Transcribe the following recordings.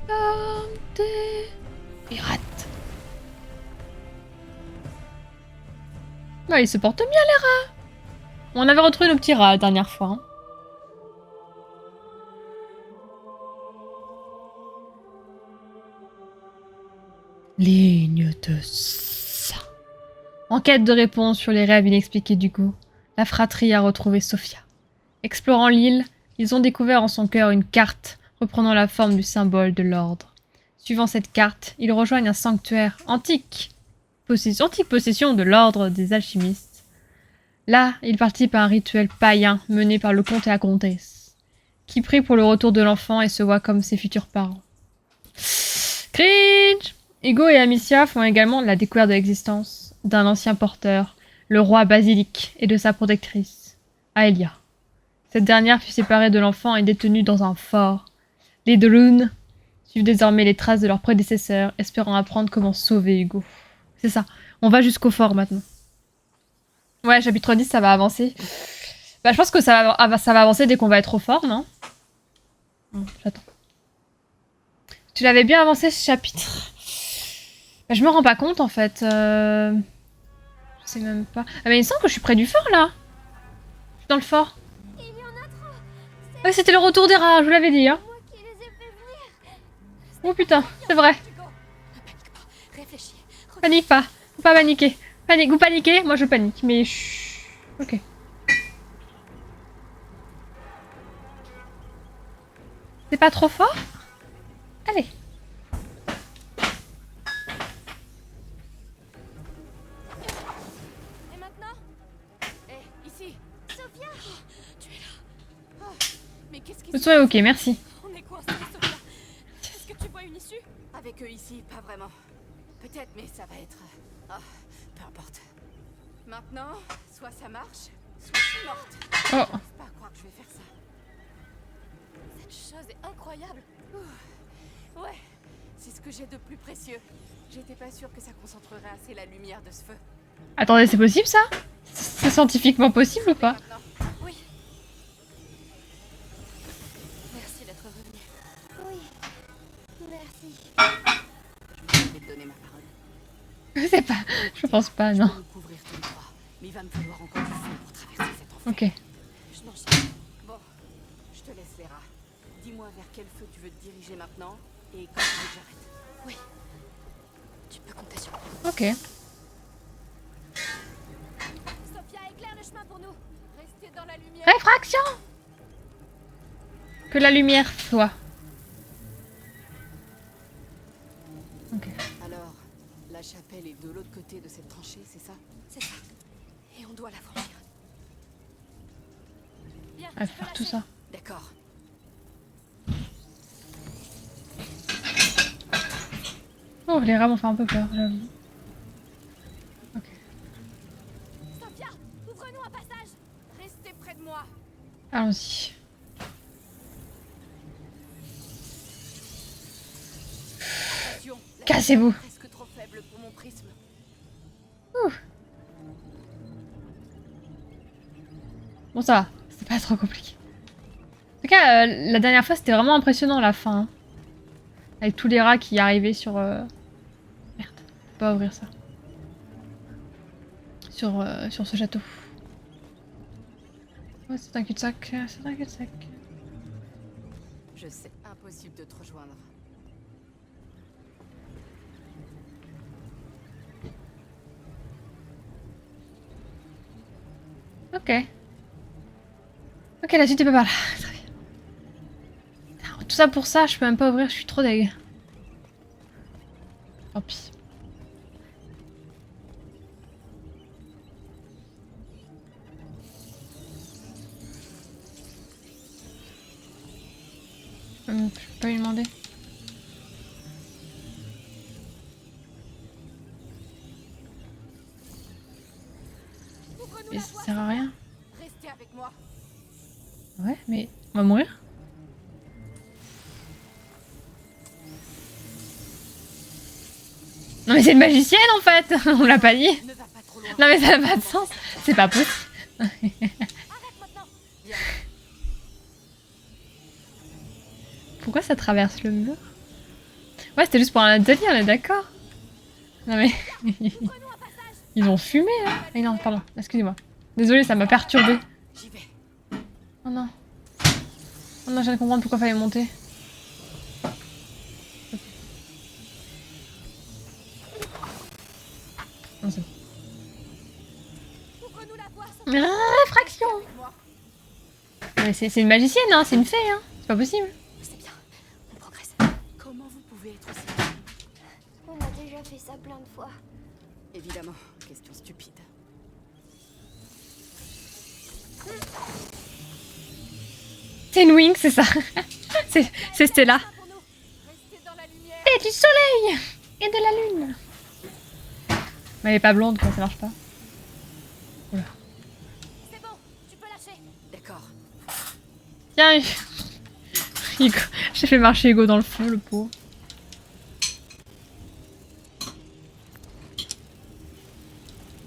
Comme des pirates. Bah, ils se portent bien, les rats. On avait retrouvé nos petits rats la dernière fois. Hein. Ligne de ça. En quête de réponse sur les rêves inexpliqués d'Hugo, la fratrie a retrouvé Sophia. Explorant l'île, ils ont découvert en son cœur une carte reprenant la forme du symbole de l'ordre. Suivant cette carte, ils rejoignent un sanctuaire antique possession de l'ordre des alchimistes. Là, ils participent à un rituel païen mené par le comte et la comtesse, qui prient pour le retour de l'enfant et se voient comme ses futurs parents. Cringe! Hugo et Amicia font également la découverte de l'existence d'un ancien porteur, le roi Basilic, et de sa protectrice, Aelia. Cette dernière fut séparée de l'enfant et détenue dans un fort. Les Drunes suivent désormais les traces de leurs prédécesseurs, espérant apprendre comment sauver Hugo. C'est ça, on va jusqu'au fort maintenant. Ouais, chapitre 10, ça va avancer. Bah, je pense que ça va avancer dès qu'on va être au fort, non? J'attends. Tu l'avais bien avancé ce chapitre. Bah, je me rends pas compte en fait. Je sais même pas. Ah, mais il me semble que je suis près du fort là. Je suis dans le fort. Ouais, c'était le retour des rats, je vous l'avais dit. Hein. Oh putain, c'est vrai. Panique pas. Faut pas paniquer. Vous paniquez, moi je panique. Mais chut. Ok. C'est pas trop fort? Allez. Et maintenant? Eh, ici. Sophia! Tu es là. Oh, mais qu'est-ce qui Le son est ok, merci. On est coincés, Sophia. Est-ce que tu vois une issue? Avec eux ici, pas vraiment. Peut-être, mais ça va être... Ah, peu importe. Maintenant, soit ça marche, soit je suis morte. Oh. Je peux pas croire que je vais faire ça. Cette chose est incroyable. Ouh. Ouais, c'est ce que j'ai de plus précieux. J'étais pas sûre que ça concentrerait assez la lumière de ce feu. Attendez, c'est possible ça? C'est scientifiquement possible ou pas? Maintenant, oui. Merci d'être revenu. Oui, merci. Je vais te donner ma parole. Je sais pas, je pense pas, non. Je peux couvrir ton droit, mais il va me falloir encore du feu pour traverser cet enfer. Ok. Je m'enchaîne. Bon, je te laisse les rats. Dis-moi vers quel feu tu veux te diriger maintenant, et quand tu veux que j'arrête. Oui. Tu peux compter sur moi. Ok. Sophia, éclaire le chemin pour nous. Restez dans la lumière. Réfraction! Que la lumière soit. Ok. Alors, la chapelle est de l'autre côté de cette tranchée, c'est ça? C'est ça. Et on doit la franchir. Bien, On va faire tout ça. D'accord. Oh, les rats m'ont fait un peu peur, j'avoue. Ok. Sophia, ouvre-nous un passage. Restez près de moi. Allons-y. Attention, la Cassez-vous. lumière est presque trop faible pour mon prisme. Ouh. Bon, ça va. C'était pas trop compliqué. En tout cas, la dernière fois, c'était vraiment impressionnant la fin. Hein. Avec tous les rats qui arrivaient sur... Merde. Faut pas ouvrir ça. Sur ce château. Ouais, c'est un cul-de-sac. C'est un cul-de-sac. Je sais, impossible de te rejoindre. Ok. Ok, la suite est pas par là. Très bien. Tout ça pour ça, je peux même pas ouvrir, je suis trop deg. Tant pis. Je peux pas lui demander. Ouvre-nous Mais la ça voie, sert à rien. restez avec moi. Ouais, mais on va mourir. Non mais c'est une magicienne en fait. On l'a pas dit. Ne va pas trop loin. Non mais ça n'a pas de sens. C'est pas possible. Arrête maintenant. Bien. Pourquoi ça traverse le mur? Ouais, c'était juste pour un atelier, on est d'accord. Non mais... Ils ont fumé, là. Eh non, pardon, excusez-moi. Désolée, ça m'a perturbée. J'y vais. Oh non. Oh non, je viens de comprendre pourquoi il fallait monter. Non, c'est bon. Ouvre-nous la voie. Réfraction. Mais c'est une magicienne, hein, c'est une fée, hein. C'est pas possible. C'est bien. On progresse. Comment vous pouvez être aussi... On a déjà fait ça plein de fois. Évidemment. Question stupide. C'est une wing, c'est ça. C'est Stella. Pour nous. Restez dans la lumière. Et du soleil et de la lune. Mais elle est pas blonde, quoi, ça marche pas. Oula. C'est bon. Tu peux lâcher. D'accord. Tiens, Hugo. J'ai fait marcher Hugo dans le fond, le pauvre.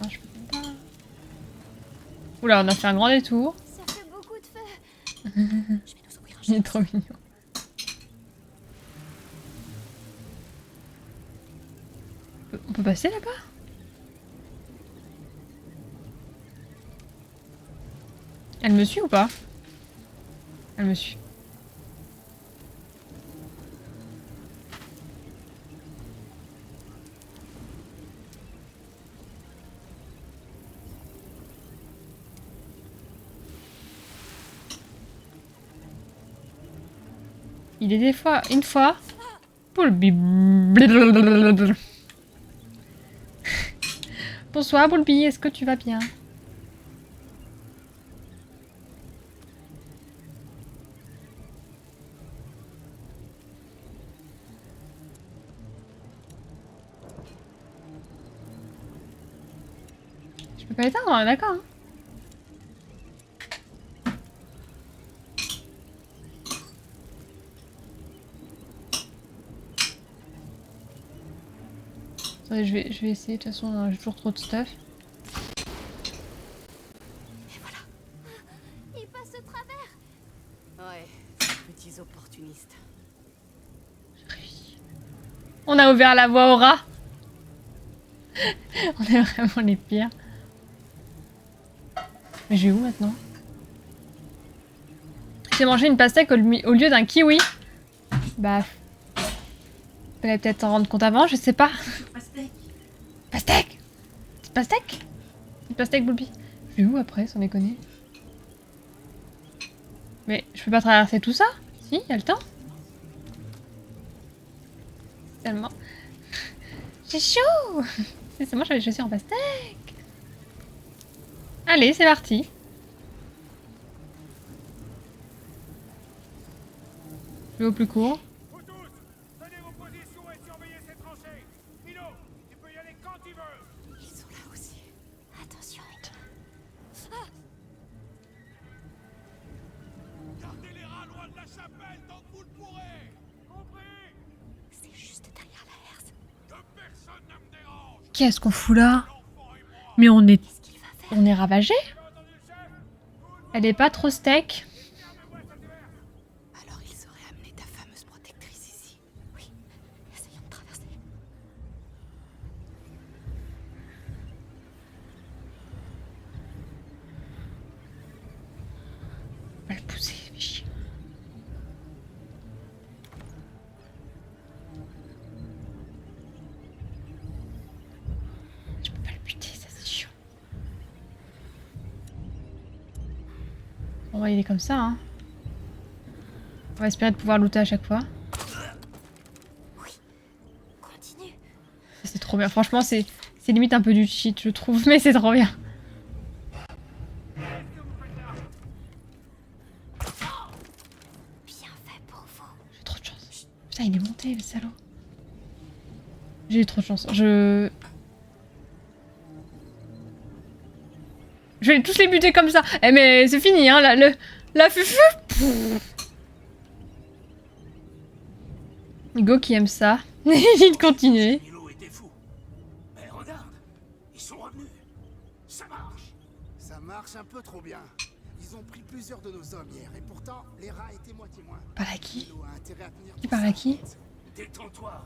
Non, je peux pas. Oula, on a fait un grand détour. Ça fait beaucoup de feu. Je vais nous ouvrir un Il est trop mignon. On peut passer là-bas? Elle me suit ou pas? Elle me suit. Il est des fois, une fois, pour le Bonsoir Boulby, est-ce que tu vas bien? Je peux pas l'éteindre, hein, d'accord. Hein. Attendez, je vais essayer, de toute façon j'ai toujours trop de stuff. Il passe au travers. Ouais. Petits opportunistes. On a ouvert la voie au rat. On est vraiment les pires. Mais je vais où maintenant? J'ai mangé une pastèque au lieu d'un kiwi. Bah... Fallait peut-être s'en rendre compte avant, je sais pas. Pastèque. Pastèque! Petite pastèque? Petite pastèque Boulby. Je vais où après, sans déconner? Mais je peux pas traverser tout ça? Si, y a le temps. Tellement. J'ai chaud! C'est moi, j'avais choisi en pastèque. Allez, c'est parti. Je vais au plus court. Vous tous, tenez vos positions et surveillez ces tranchées. Milo, tu peux y aller quand tu veux. Ils sont là aussi. Attention. Gardez les rats loin de la chapelle tant que vous le pourrez. Compris? C'est juste derrière la herse. Que personne ne me dérange. Qu'est-ce qu'on fout là? L'enfant et moi. Mais on est... Qu'est-ce qu'il va faire? On est ravagé? Tu as entendu le chef? Elle est pas trop steak. Ferme-moi cette verre. Alors ils auraient amené ta fameuse protectrice ici. Oui. Essayons de traverser. On va le pousser, fais chier. Je peux pas le buter, ça c'est chiant. Bon, ouais, il est comme ça, hein. On va espérer de pouvoir looter à chaque fois. Continue. Ça, c'est trop bien. Franchement, c'est limite un peu du cheat, je trouve, mais c'est trop bien. Bien fait pour vous. J'ai trop de chance. Putain, il est monté, le salaud. J'ai eu trop de chance. Je vais tous les buter comme ça. Eh mais c'est fini, hein, la fufu. Hugo qui aime ça. Il continue. Milo était fou. Mais regarde, ils sont revenus. Ça marche. Ça marche un peu trop bien. Ils ont pris plusieurs de nos hommes hier, et pourtant, les rats étaient moitié moins. Par à qui? Milo a intérêt à tenir Qui tout parle ça à en qui? tête. Détends-toi.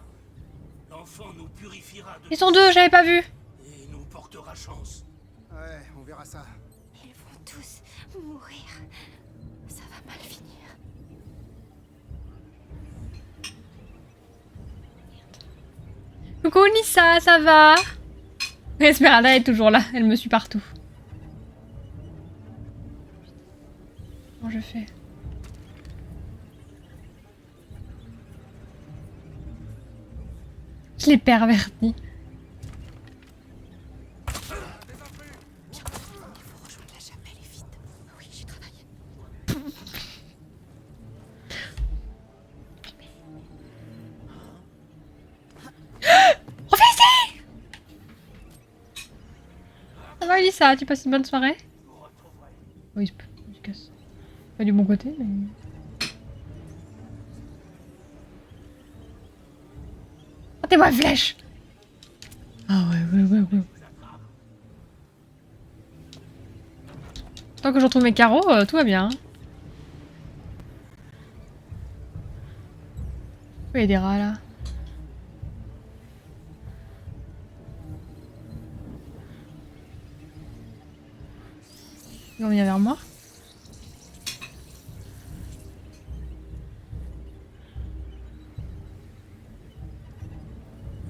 L'enfant nous purifiera de Ils sont deux, j'avais pas vu. et nous portera chance. Ouais, on verra ça. Ils vont tous mourir. Ça va mal finir. Coucou Nissa, ça va? Esmeralda est toujours là, elle me suit partout. Comment je fais? Je l'ai perverti. Il faut rejoindre la chapelle et vite. Oui, j'y travaille. Reviens ici! Ça va Lisa, tu passes une bonne soirée? Oui, je casse. Pas du bon côté, mais... Oh, t'es ma flèche! Ah ouais. Tant que je retrouve mes carreaux, tout va bien. Il y a des rats là. Ils vont venir vers moi.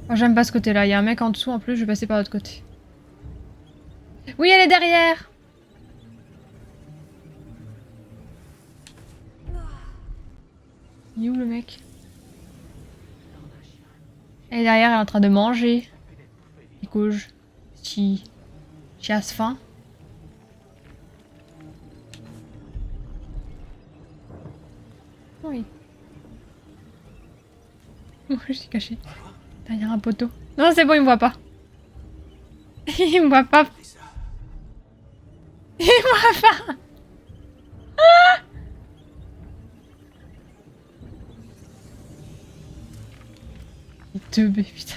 Moi j'aime pas ce côté là, il y a un mec en dessous en plus, je vais passer par l'autre côté. Oui, elle est derrière! Il est où le mec? Elle est derrière, elle est en train de manger. Il couche. Qui a faim. Oui. Je suis cachée. Derrière un poteau. Non, c'est bon, il me voit pas. Il me voit pas. Il me voit pas. Il est teubé, putain.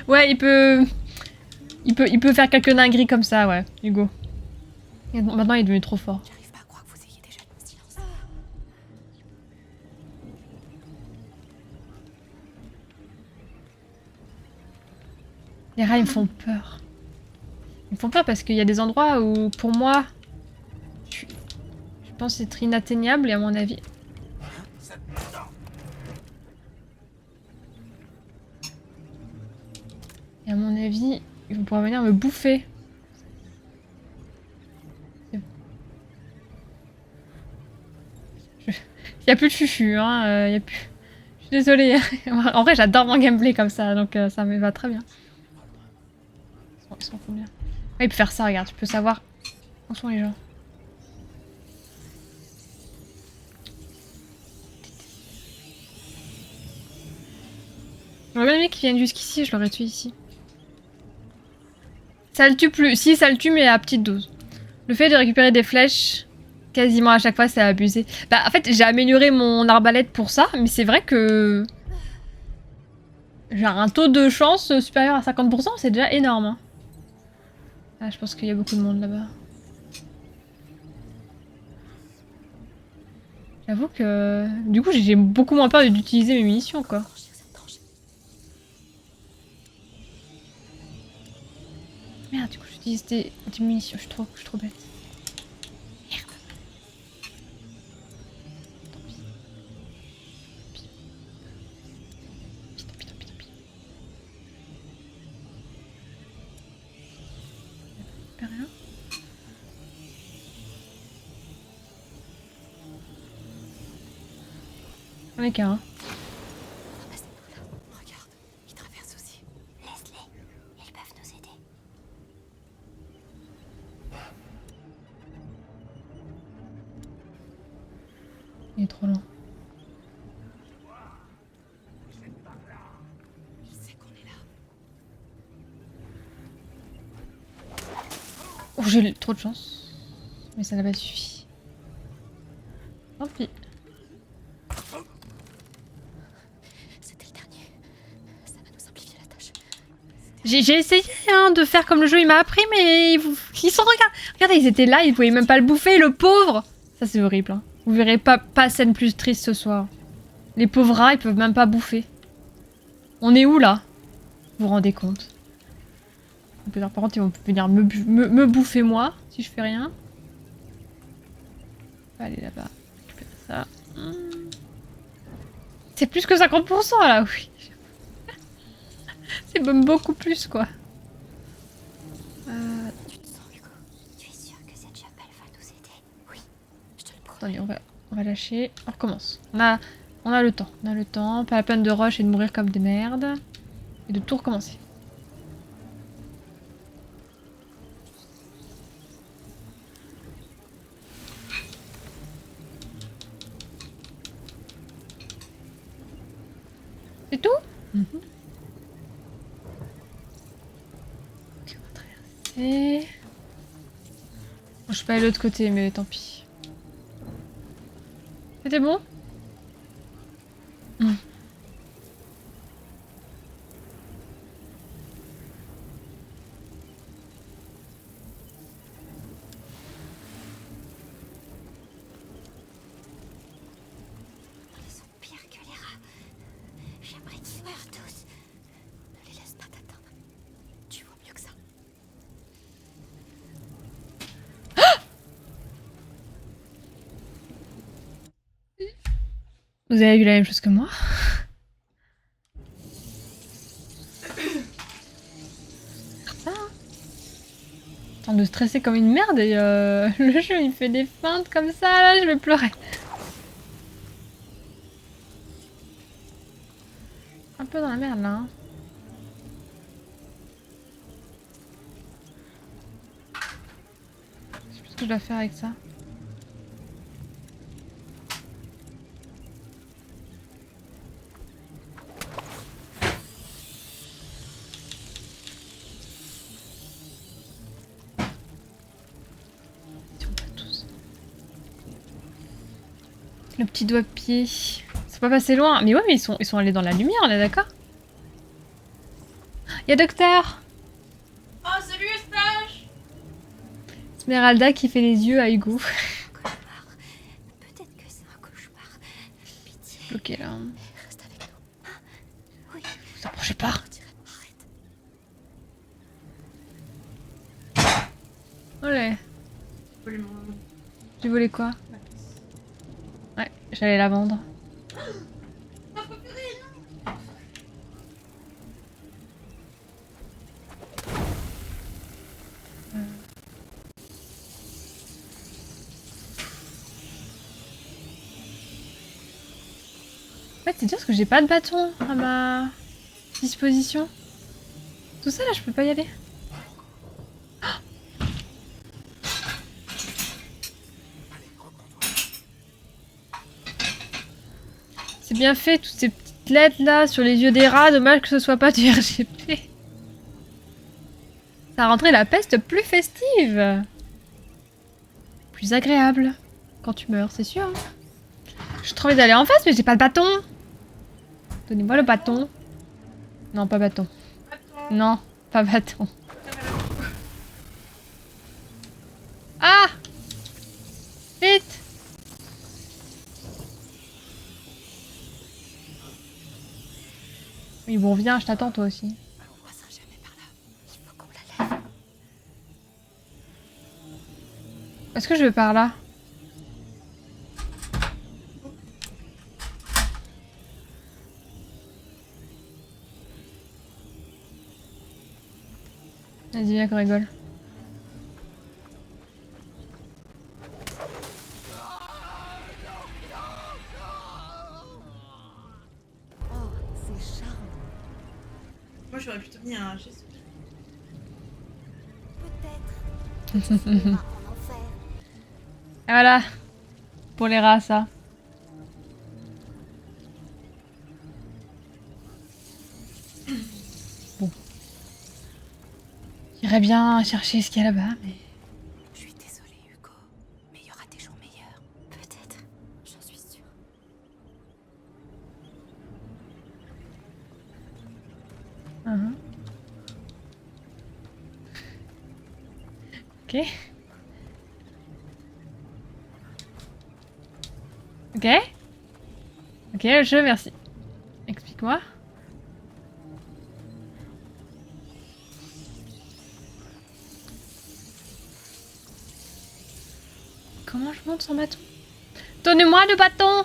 Ouais, il peut faire quelques dingueries comme ça, ouais, Hugo. Et maintenant, il est devenu trop fort. J'arrive pas à croire que vous ayez déjà le silence. Les rats, ils me font peur. Ils me font peur parce qu'il y a des endroits où, pour moi, je pense être inatteignable et à mon avis... Et à mon avis, ils vont pouvoir venir me bouffer. Il y a plus de fufu, hein. Y a plus... Je suis désolée. En vrai, j'adore mon gameplay comme ça, donc ça me va très bien. Ils sont combien? Ah, il peut faire ça, regarde. Tu peux savoir où sont les gens. J'aurais bien aimé qu'ils viennent jusqu'ici, je l'aurais tué ici. Ça le tue plus. Si, ça le tue, mais à petite dose. Le fait de récupérer des flèches quasiment à chaque fois, c'est abusé. Bah, en fait, j'ai amélioré mon arbalète pour ça, mais c'est vrai que... Genre un taux de chance supérieur à 50%, c'est déjà énorme. Hein. Ah, je pense qu'il y a beaucoup de monde là-bas. J'avoue que... Du coup, j'ai beaucoup moins peur d'utiliser mes munitions, quoi. Franchir cette tranchée. Merde, du coup, j'utilise des munitions. Je suis trop bête. Merde. Tant pis. Pas rien. On est qu'un. Ramassez-nous là. Regarde, ils traversent aussi. Laisse-les. Ils peuvent nous aider. Il est trop loin. Il sait qu'on est là. Oh, j'ai eu trop de chance. Mais ça n'a pas suffi. Tant pis. C'était le dernier. Ça va nous simplifier la tâche. J'ai essayé hein, de faire comme le jeu il m'a appris, mais ils sont... Regardez, ils étaient là, ils pouvaient même pas le bouffer, le pauvre. Ça c'est horrible. Hein. Vous verrez pas scène plus triste ce soir. Les pauvres rats, ils peuvent même pas bouffer. On est où là? Vous vous rendez compte? Par contre, ils vont venir me bouffer moi, si je fais rien. On va aller là-bas. Récupérer ça. C'est plus que 50% là, oui. C'est même beaucoup plus quoi. Tu te sens, Hugo? Tu es sûr que cette chapelle va nous aider? Oui, je te le promets. Attendez, on va lâcher. On recommence. On a le temps. On a le temps. Pas la peine de rush et de mourir comme des merdes. Et de tout recommencer. C'est tout? Ok, on va traverser. Bon, je suis pas allée de l'autre côté, mais tant pis. C'était bon? Ils sont pires que les rats. J'aimerais qu'ils meurent tous. Ne les laisse pas t'atteindre. Tu vaux mieux que ça. Vous avez vu la même chose que moi? Ça, hein. En train de stresser comme une merde et le jeu il fait des feintes comme ça, là je vais pleurer. Un peu dans la merde là. Hein. Je sais plus ce que je dois faire avec ça. Le petit doigt de pied. Ils sont pas passés loin. Mais ouais, mais ils sont allés dans la lumière, on est d'accord? Y'a Docteur! Oh, salut Eustache! Esmeralda qui fait les yeux à Hugo. Cauchemar. Peut-être que c'est un cauchemar. Pitié. Bloqué là. Reste avec nous. Hein? Oui. Vous approchez pas. Arrête. Olé. Volé mon J'ai volé quoi? ma pièce. Ouais, j'allais la vendre. En fait, c'est dur parce que j'ai pas de bâton à ma disposition. Tout ça là, je peux pas y aller. C'est bien fait, toutes ces petites lettres là sur les yeux des rats. Dommage que ce soit pas du RGP. Ça a rentré la peste plus festive. Plus agréable. Quand tu meurs, c'est sûr. Hein. J'ai trop envie d'aller en face, mais j'ai pas le bâton. Donnez-moi le bâton. Non, pas bâton. Non, pas bâton. Ah! Vite! Oui, bon, viens, je t'attends toi aussi. On passera jamais par là. Il faut qu'on la lève. Est-ce que je vais par là? Vas-y, viens qu'on rigole. Oh, c'est charmant. Moi j'aurais plutôt mis un geste. Peut-être. Tu seras en enfer. Et voilà. Pour les rats, ça. Bon. J'irais bien chercher ce qu'il y a là-bas, mais... Je suis désolée, Hugo. Mais il y aura des jours meilleurs. Peut-être. J'en suis sûre. Mhm. Ok. Ok. Ok, je merci. Explique-moi. Comment je monte sans bâton? Donnez-moi le bâton!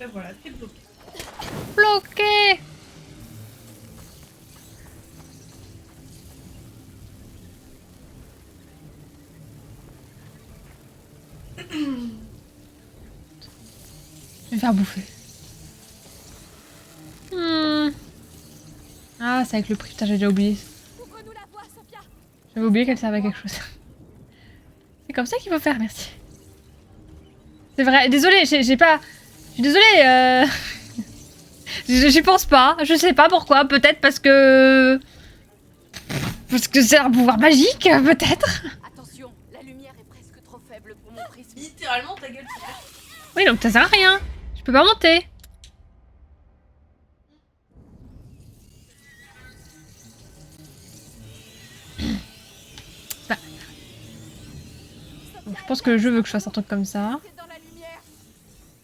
Et voilà, t'es bloqué. Bloqué! Je vais me faire bouffer. Ah, c'est avec le prix. Putain, j'ai déjà oublié. Ouvre-nous la voie, Sophia. J'avais oublié qu'elle servait à quelque chose. C'est comme ça qu'il faut faire, merci. C'est vrai, désolée, j'ai pas... Je suis désolée, J'y pense pas, je sais pas pourquoi, peut-être parce que... Parce que c'est un pouvoir magique, peut-être. Attention, la lumière est presque trop faible pour mon prisme. Littéralement, ta gueule, c'est Oui, donc ça sert à rien. Je peux pas monter. Bah. Donc, je pense que le jeu veut que je fasse un truc comme ça. C'est dans la lumière.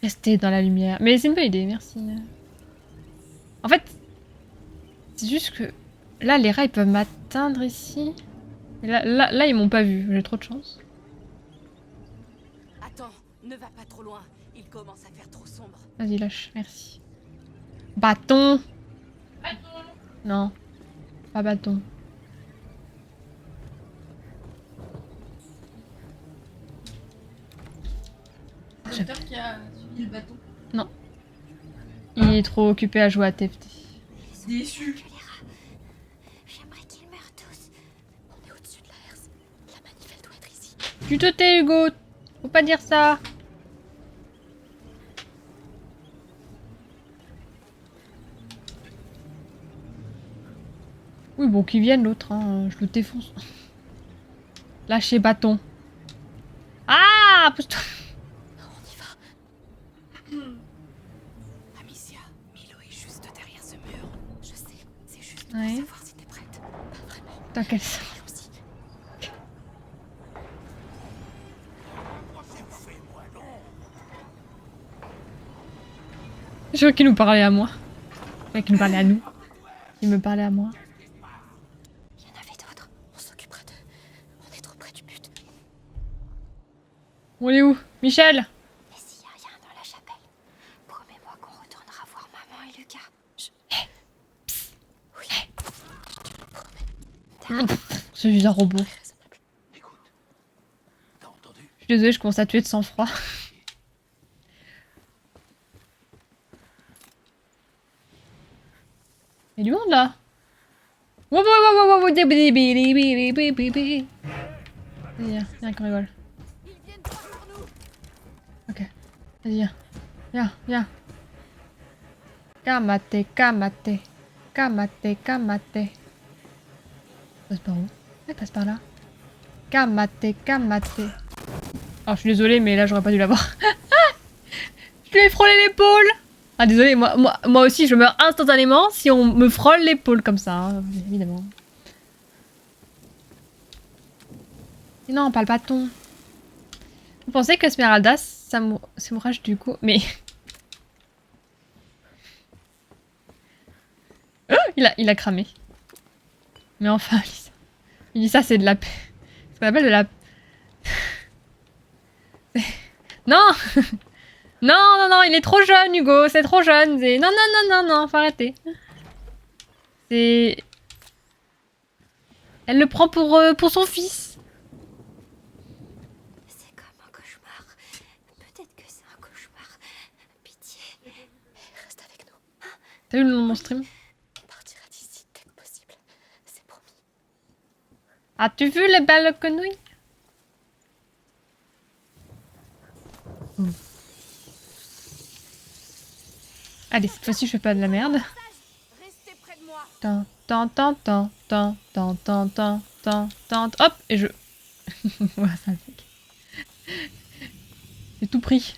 Rester dans la lumière. Mais c'est une bonne idée, merci. En fait, c'est juste que là, les rats, ils peuvent m'atteindre ici. Et là, ils m'ont pas vu. J'ai trop de chance. Attends, ne va pas trop loin. Il commence à faire trop sombre. Vas-y, lâche, merci. Bâton! Non, pas bâton. J'ai peur qui a suivi le bateau. Il est trop occupé à jouer à TFT. Déçu. Que les rats. J'aimerais qu'ils meurent tous. On est au-dessus de la herse. La manif, elle doit être ici. Tu te tais, Hugo! Faut pas dire ça! Oui, bon, qu'ils viennent l'autre, hein. Je le défonce. Lâchez bâton. Ah! Pousse-toi. On y va. Amicia, Milo est juste derrière ce mur. Je sais. C'est juste Ouais. pour savoir si t'es prête. Pas vraiment. Dans quel sens? Allons-y. Je crois qu'il nous parlait à moi. Ouais, qu'il nous parlait à nous. Il me parlait à moi. Il y en avait d'autres. On s'occupera d'eux. On est trop près du but. On est où? Michel! Et s'il y a rien dans la chapelle, promets-moi qu'on retournera voir maman et Lucas. Oui. Je te le promets. Je suis un robot. Très raisonnable. Écoute, t'as entendu? Je suis désolée, je commence à tuer de sang-froid. Il y a du monde là. Viens qu'on rigole. Ils viennent droit sur nous. Ok. Vas-y, viens. Viens, viens. Kamate, kamate. Kamate, kamate. Passe par où? Elle passe par là. Kamate, kamate. Alors, je suis désolée, mais là, j'aurais pas dû l'avoir. Je lui ai frôlé l'épaule. Ah, désolée, moi aussi, je meurs instantanément si on me frôle l'épaule comme ça, hein, évidemment. Et non, pas le bâton. Vous pensez que Esmeralda, ça mourrage du coup, mais... Oh, il a cramé. Mais enfin, Lisa. Il dit ça, c'est de la paix. Ce qu'on appelle de la... Non. Non, non, non, il est trop jeune, Hugo. C'est trop jeune. Non, non, non, non, non, faut arrêter. C'est... Elle le prend pour son fils. C'est comme un cauchemar. Peut-être que c'est un cauchemar. Pitié. Reste avec nous. T'as vu le nom de mon stream? On partira d'ici dès que possible. C'est promis. As-tu vu les belles quenouilles? Allez, cette fois-ci, je fais pas de la merde. Restez près de moi. Tan, tan, tan, tan, tan, tan, tan, tan, tan, tan, hop, et je... Voilà, ça le fait. J'ai tout pris.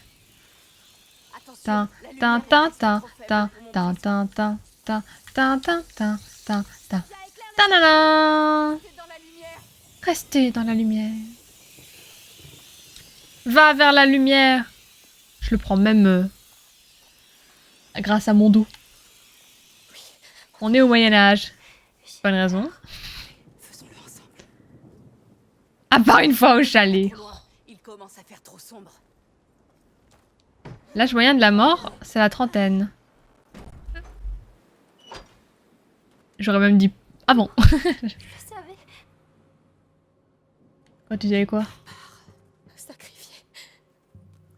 Attention, Tan, la lumière tan, est tan, presque tan, trop faible tan, pour mon tan, prisme. tan, tan, tan, tan, tan, tan, tan, tan. Ça éclaire la Tanana! lumière. C'est dans la lumière. Restez dans la lumière. Va vers la lumière. Je le prends même grâce à mon dos. On est au Moyen-Âge. Bonne raison. Faisons-le ensemble. À part une fois au chalet. Trop loin. Il commence à faire trop sombre. L'âge moyen de la mort, c'est la trentaine. J'aurais même dit... Ah bon. Je le savais. Quand tu disais quoi? Sacrifiés.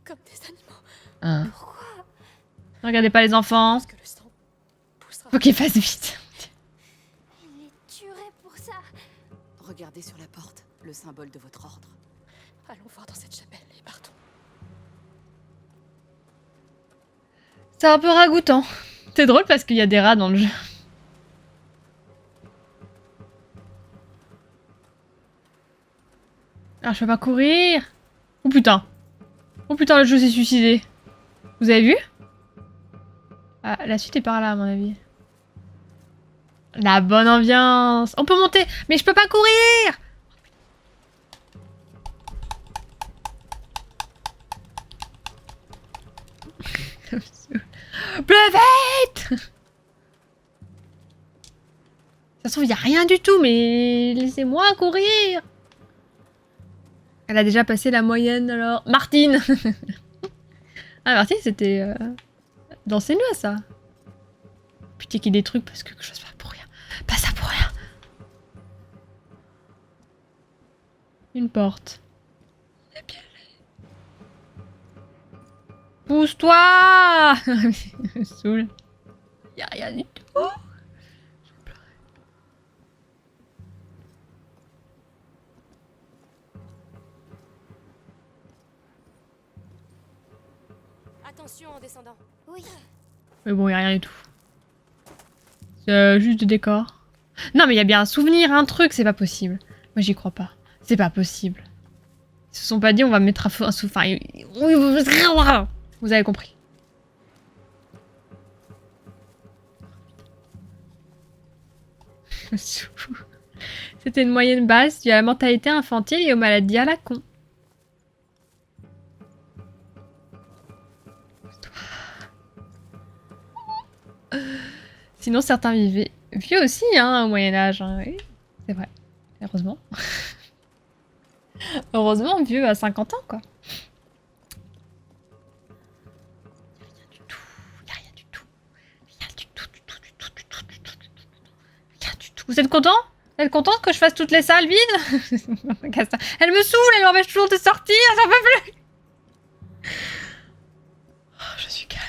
Comme des animaux. Hein. Pourquoi? Regardez pas les enfants. Parce que le sang poussera. Faut qu'ils fassent vite. Il les tuerait pour ça. Regardez sur la porte, le symbole de votre ordre. Allons voir dans cette chapelle et partons. C'est un peu ragoûtant. C'est drôle parce qu'il y a des rats dans le jeu. Ah, je peux pas courir. Oh putain. Oh putain, le jeu s'est suicidé. Vous avez vu? Ah, la suite est par là, à mon avis. La bonne ambiance. On peut monter, mais je peux pas courir. Plus vite. Ça se trouve, il y a rien du tout, mais laissez-moi courir. Elle a déjà passé la moyenne, alors... Martine. Ah, Martine, c'était... dans ses nuits, ça. Putain, qu'il y ait des trucs parce que je sais pas pour rien. Pas ça pour rien. Une porte. Pousse-toi. Me saoule. Y a rien du tout. Je vais pleurer. Attention en descendant. Oui. Mais bon, y a rien du tout. C'est juste du décor. Non, mais il y a bien un souvenir, un truc, c'est pas possible. Moi, j'y crois pas. C'est pas possible. Ils se sont pas dit, on va mettre un souvenir. Enfin, vous avez compris. C'était une moyenne basse due à la mentalité infantile et aux maladies à la con. Sinon, certains vivaient vieux aussi, hein, au Moyen-Âge. Hein, oui, c'est vrai. Heureusement. Heureusement, vieux à 50 ans, quoi. Y a rien du tout. Rien du tout, du tout, du tout, du tout, du tout, du tout. Rien du tout. Vous êtes content? Vous êtes contente que je fasse toutes les salles vides? Elle me saoule, elle m'empêche toujours de sortir, j'en peux plus. Oh, je suis calme.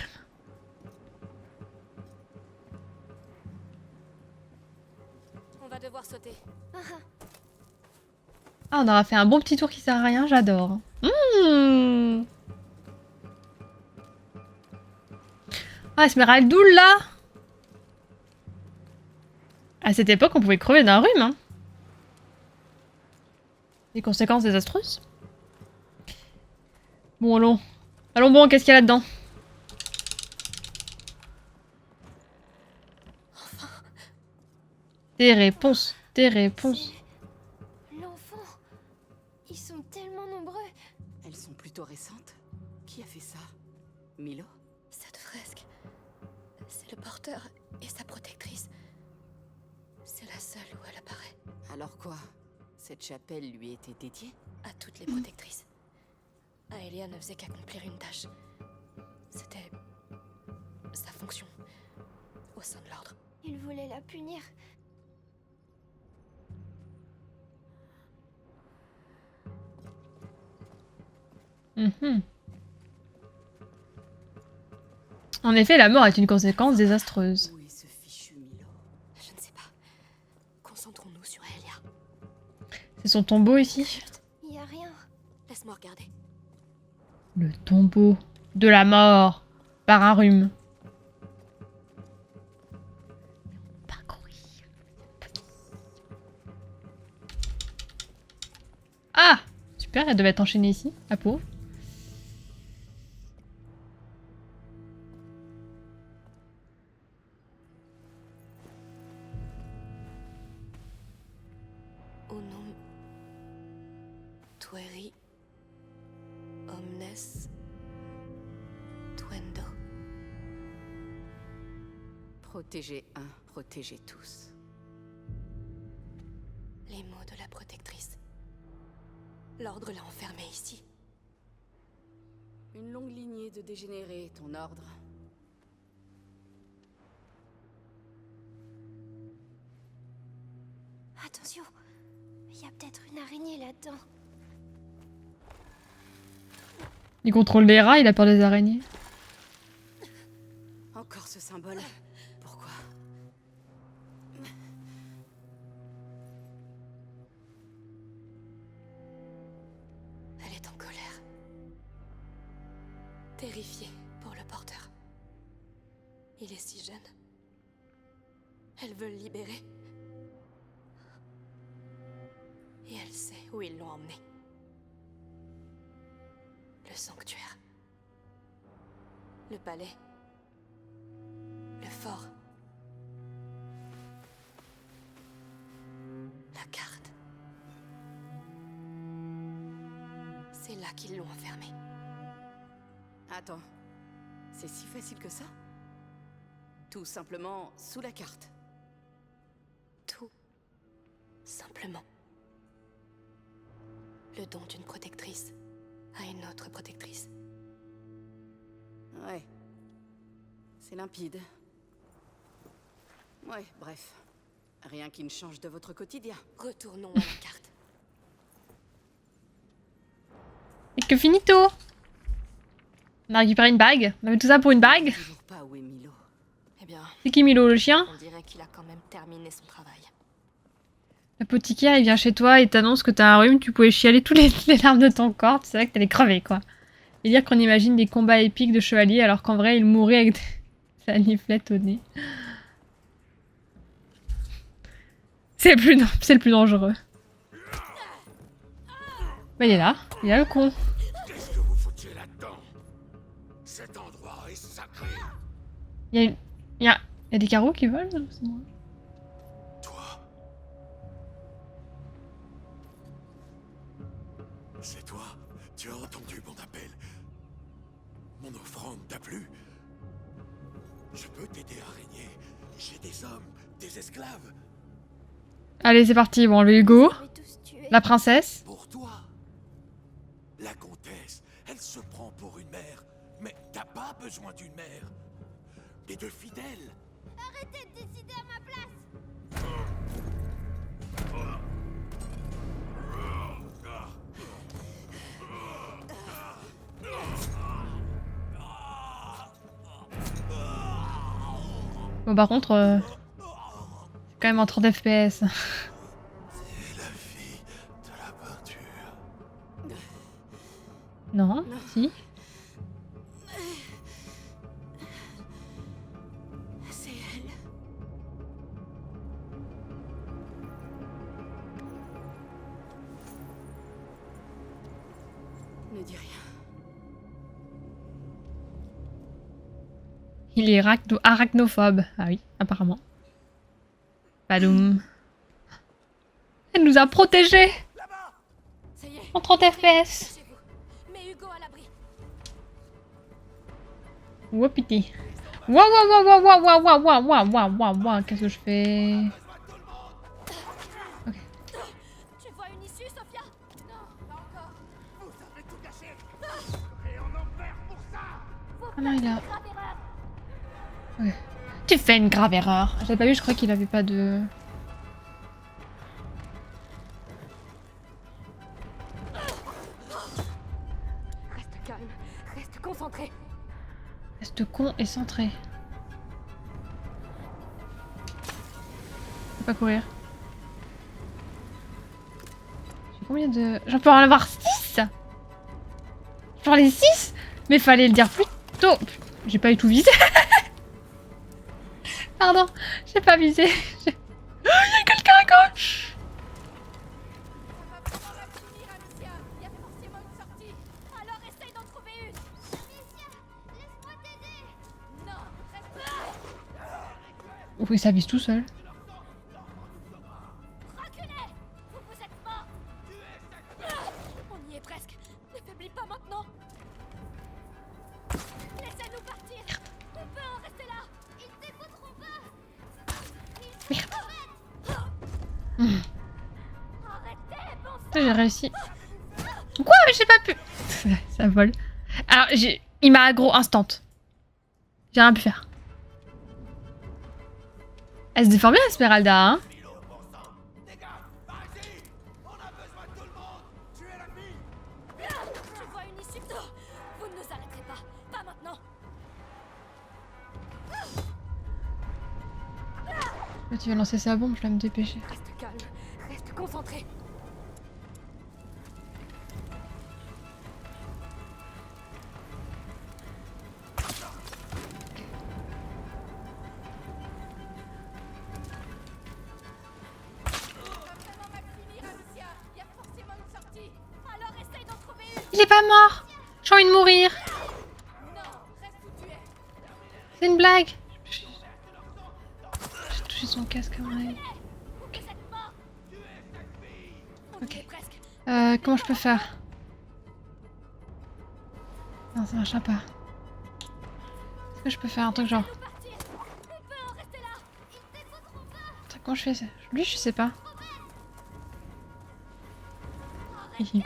On va devoir sauter. Ah, on aura fait un bon petit tour qui sert à rien, j'adore. Mmh. Ah, Esmeraldoul, là. À cette époque, on pouvait crever d'un rhume, hein. Les conséquences désastreuses. Bon, allons. Allons bon, qu'est-ce qu'il y a là-dedans? Des réponses, des réponses. L'enfant. Ils sont tellement nombreux. Elles sont plutôt récentes. Qui a fait ça? Milo? Cette fresque. C'est le porteur et sa protectrice. C'est la seule où elle apparaît. Alors quoi? Cette chapelle lui était dédiée? À toutes les protectrices. Aelia ne faisait qu'accomplir une tâche. C'était sa fonction au sein de l'ordre. Il voulait la punir. Mhm. En effet, la mort est une conséquence désastreuse. Où est ce fichu Milo? Je ne sais pas. Concentrons-nous sur Aelia. C'est son tombeau ici. Il n'y a rien. Laisse-moi regarder. Le tombeau de la mort par un rhume. Pas courir. Ah! Super, elle devait être enchaînée ici, la pauvre. Au nom Tueri omnes tuendo. Protéger un, protéger tous. Les mots de la protectrice. L'ordre l'a enfermée ici. Une longue lignée de dégénérés, ton ordre. Attention, il y a peut-être une araignée là-dedans. Il contrôle les rats, il a peur des araignées. Encore ce symbole. Pourquoi? Elle est en colère. Terrifiée pour le porteur. Il est si jeune. Elle veut le libérer. Et elle sait où ils l'ont emmené. Le sanctuaire. Le palais. Le fort. La carte. C'est là qu'ils l'ont enfermée. Attends. C'est si facile que ça? Tout simplement sous la carte. Tout simplement. Le don d'une protectrice à une autre protectrice. Ouais. C'est limpide. Ouais, bref. Rien qui ne change de votre quotidien. Retournons à la carte. Et que finito! On a récupéré une bague. On avait tout ça pour une bague. Toujours pas où est Milo. Eh bien, C'est qui Milo, le chien? on dirait qu'il a quand même terminé son travail. L'apothicaire, il vient chez toi et t'annonce que t'as un rhume, tu pouvais chialer tous les larmes de ton corps, tu savais que t'allais crever, quoi. Et dire qu'on imagine des combats épiques de chevaliers alors qu'en vrai, il mourrait avec sa niflette au nez. C'est le plus dangereux. Bah, il est là le con. Qu'est-ce que vous foutiez là-dedans? Cet endroit est sacré. Il y a des carreaux qui volent, non? C'est moi. Toi. C'est toi. Tu as entendu mon appel. Mon offrande t'a plu. Je peux t'aider, araignée. J'ai des hommes, des esclaves. Allez, c'est parti. Bon, le Hugo, Vous avez tous tué. la princesse. Pour toi. La comtesse, elle se prend pour une mère. Mais t'as pas besoin d'une mère. Mais de fidèles. Arrêtez de décider à ma place. Bon, par contre, c'est quand même en 30 FPS. C'est la fille de la peinture. Non, si. C'est elle. Ne dis rien. Il est arachnophobe. Ah oui, apparemment. Badoum. Elle nous a protégés Ça y est. en 30 FPS. Cachez-vous. Mets Hugo à l'abri. Wopiti. Waouh. Qu'est-ce que je fais? Tu vois une issue, Sophia? Non, pas encore. Vous avez tout gâché. Et en enfer pour ça. Ah non, il a... Ouais. Tu fais une grave erreur. J'avais pas vu, je crois qu'il avait pas de... Reste calme. Reste concentré. Reste con et centré. Faut pas courir. J'ai combien de... J'en peux en avoir 6. J'en ai 6. Mais fallait le dire plus tôt. J'ai pas eu tout visé. Pardon, j'ai pas visé. Il y a quelqu'un à gauche. Ça va vraiment la finir, Amicia. Il y a forcément une sortie. Alors essaye d'en trouver une. Amicia, laisse-moi t'aider. Non, reste là. Oui, ça vise tout seul. Reculez. Vous êtes morts. On n'affaiblit pas maintenant. Laissez-nous partir. On peut en rester là. Ils t'écouteront pas. Arrêtez, bon sang. J'ai réussi. Quoi? Mais j'ai pas pu. Ça vole. Alors, il m'a aggro instant. J'ai rien pu faire. Elle se défend bien, Esmeralda, hein? Je vois une issue. Vous ne nous arrêterez pas. Pas maintenant. Là, tu vas lancer sa bombe, je vais me dépêcher. Reste calme. Reste concentré. Alors essaye d'en trouver une. Il est pas mort! J'ai envie de mourir! Non, reste où tu es. C'est une blague! J'ai touché son casque à mon avis. Vous êtes mort. On y Ok. est presque. Comment je peux faire? Non, ça marchera pas. Est-ce que je peux faire un truc genre... Nous partir. On peut en rester là. Ils t'écouteront pas. Attends, comment je fais ça? Lui, je sais pas.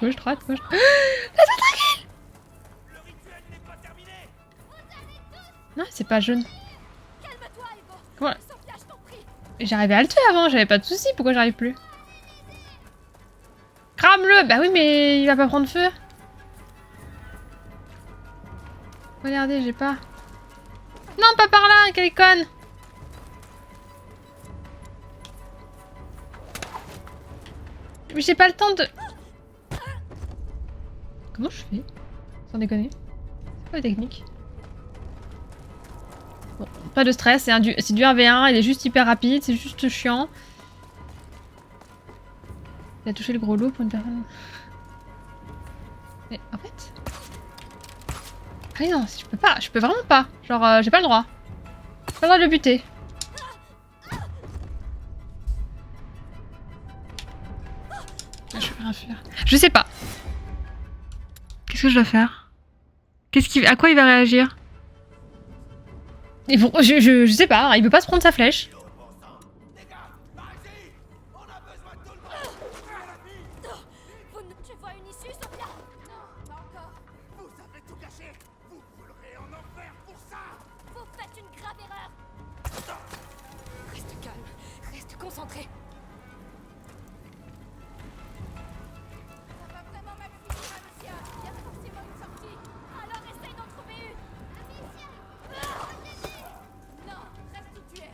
Gauche, droite, gauche... Laisse-moi tranquille! Non, c'est pas jaune. Calme-toi, Hugo. Comment... Sophia, je t'en prie. J'arrivais à le tuer avant, j'avais pas de soucis, pourquoi j'arrive plus? Crame-le! Bah oui, mais il va pas prendre feu. Regardez, j'ai pas... Non, pas par là, quelle conne! Mais j'ai pas le temps de... Comment je fais? Sans déconner. C'est quoi la technique? Bon, pas de stress, c'est du 1v1, il est juste hyper rapide, c'est juste chiant. Il a touché le gros lot pour une personne. Mais en fait... Ah non, je peux vraiment pas. Genre, j'ai pas le droit. J'ai pas le droit de le buter. Je peux rien faire. Je sais pas. Qu'est-ce que je dois faire? À quoi il va réagir? Je sais pas, il veut pas se prendre sa flèche. Tu vois une issue, Sophia? Non, pas encore. Vous avez tout gâché. Vous coulerez en enfer pour ça. Vous faites une grave erreur. Reste calme. Reste concentré. Ça va vraiment mal finir, Amicia. Il y a forcément une sortie. Alors essaye d'en trouver une. Amicia, non, reste où tu es.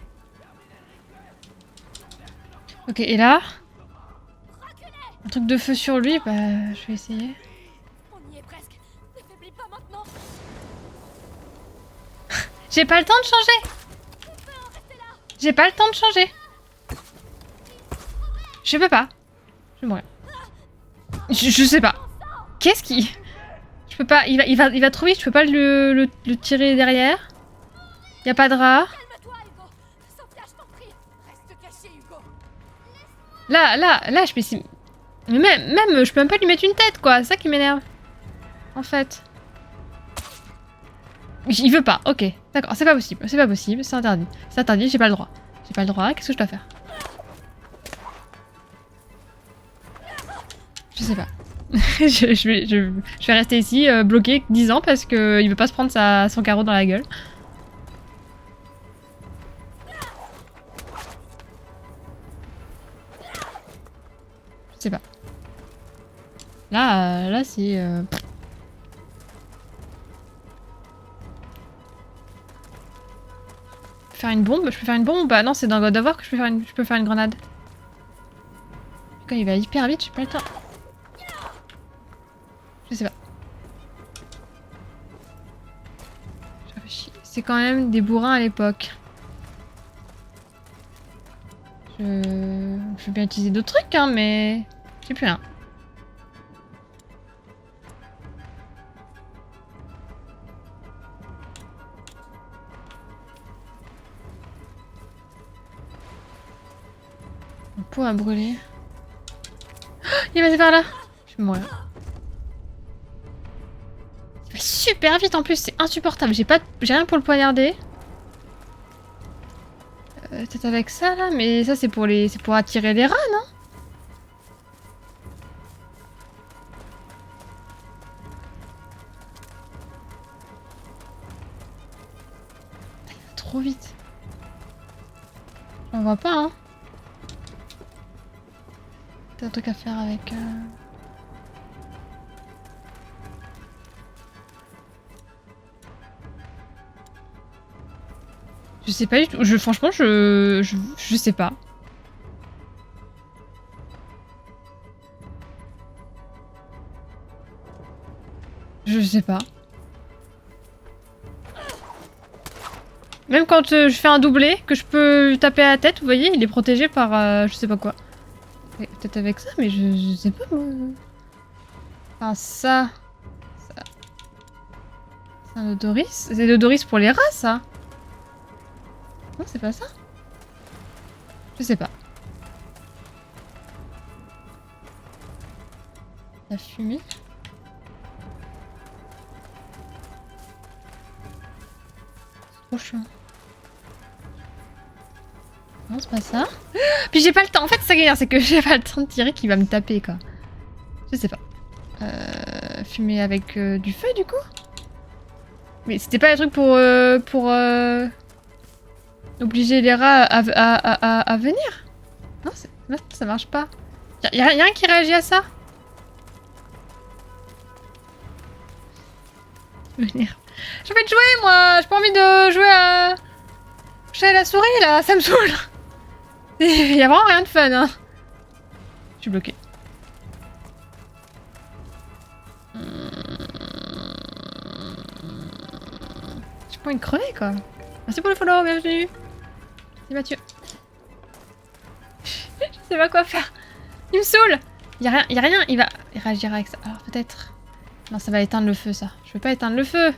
Ok, et là, Reculez. un truc de feu sur lui, bah je vais essayer. On y est presque. N'affaiblis pas maintenant. J'ai pas le temps de changer. On peut en rester là. J'ai pas le temps de changer. Je peux pas. Je vais mourir. Je sais pas. Qu'est-ce qui... Je peux pas... Il va trop vite, je peux pas le tirer derrière. Y a pas de rat. Calme-toi, Hugo. Sophia, je t'en prie. Reste caché, Hugo. Là, je peux essayer... Mais même, je peux même pas lui mettre une tête, quoi. C'est ça qui m'énerve. En fait. Il veut pas, ok. D'accord, c'est pas possible, c'est interdit. C'est interdit, j'ai pas le droit. J'ai pas le droit, qu'est-ce que je dois faire? Je sais pas. je vais rester ici, bloqué 10 ans parce que il veut pas se prendre son carreau dans la gueule. Je sais pas. Là c'est... Faire une bombe? Je peux faire une bombe ou pas? Non, c'est dans God of War que je peux faire une grenade. Quand il va hyper vite, j'ai pas le temps. Je sais pas. Je réfléchis. C'est quand même des bourrins à l'époque. Je vais bien utiliser d'autres trucs, hein, mais... J'ai plus rien. Mon pot a brûlé. Oh, il est passé par là. Je vais mourir. super vite en plus, c'est insupportable. J'ai rien pour le poignarder. Peut-être avec ça là, mais ça c'est pour attirer les rats, non? Trop vite. On voit pas, hein. T'as un truc à faire avec... Je sais pas du tout. Franchement, je sais pas. Je sais pas. Même quand je fais un doublé, que je peux taper à la tête, vous voyez, il est protégé par je sais pas quoi. Peut-être avec ça, mais je sais pas moi. Enfin, ça. C'est un odoris. C'est l'odoris pour les rats, ça. Non, c'est pas ça. Je sais pas. La fumée. C'est trop chiant. Non, c'est pas ça. Puis j'ai pas le temps. En fait, ça galère, c'est que j'ai pas le temps de tirer qu'il va me taper, quoi. Je sais pas. Fumer avec du feu, du coup? Mais c'était pas le truc pour obliger les rats à venir? Non, là, ça marche pas. Y'a rien qui réagit à ça? Venir. J'ai envie de jouer, moi! J'ai pas envie de jouer à... J'ai la souris, là! Ça me saoule! Y'a vraiment rien de fun, hein. Je suis bloquée. J'ai pas envie de crever, quoi. Merci pour le follow, bienvenue. C'est Mathieu. Je sais pas quoi faire. Il me saoule. Y'a rien, il va réagir avec ça. Alors peut-être... Non, ça va éteindre le feu, ça. Je veux pas éteindre le feu.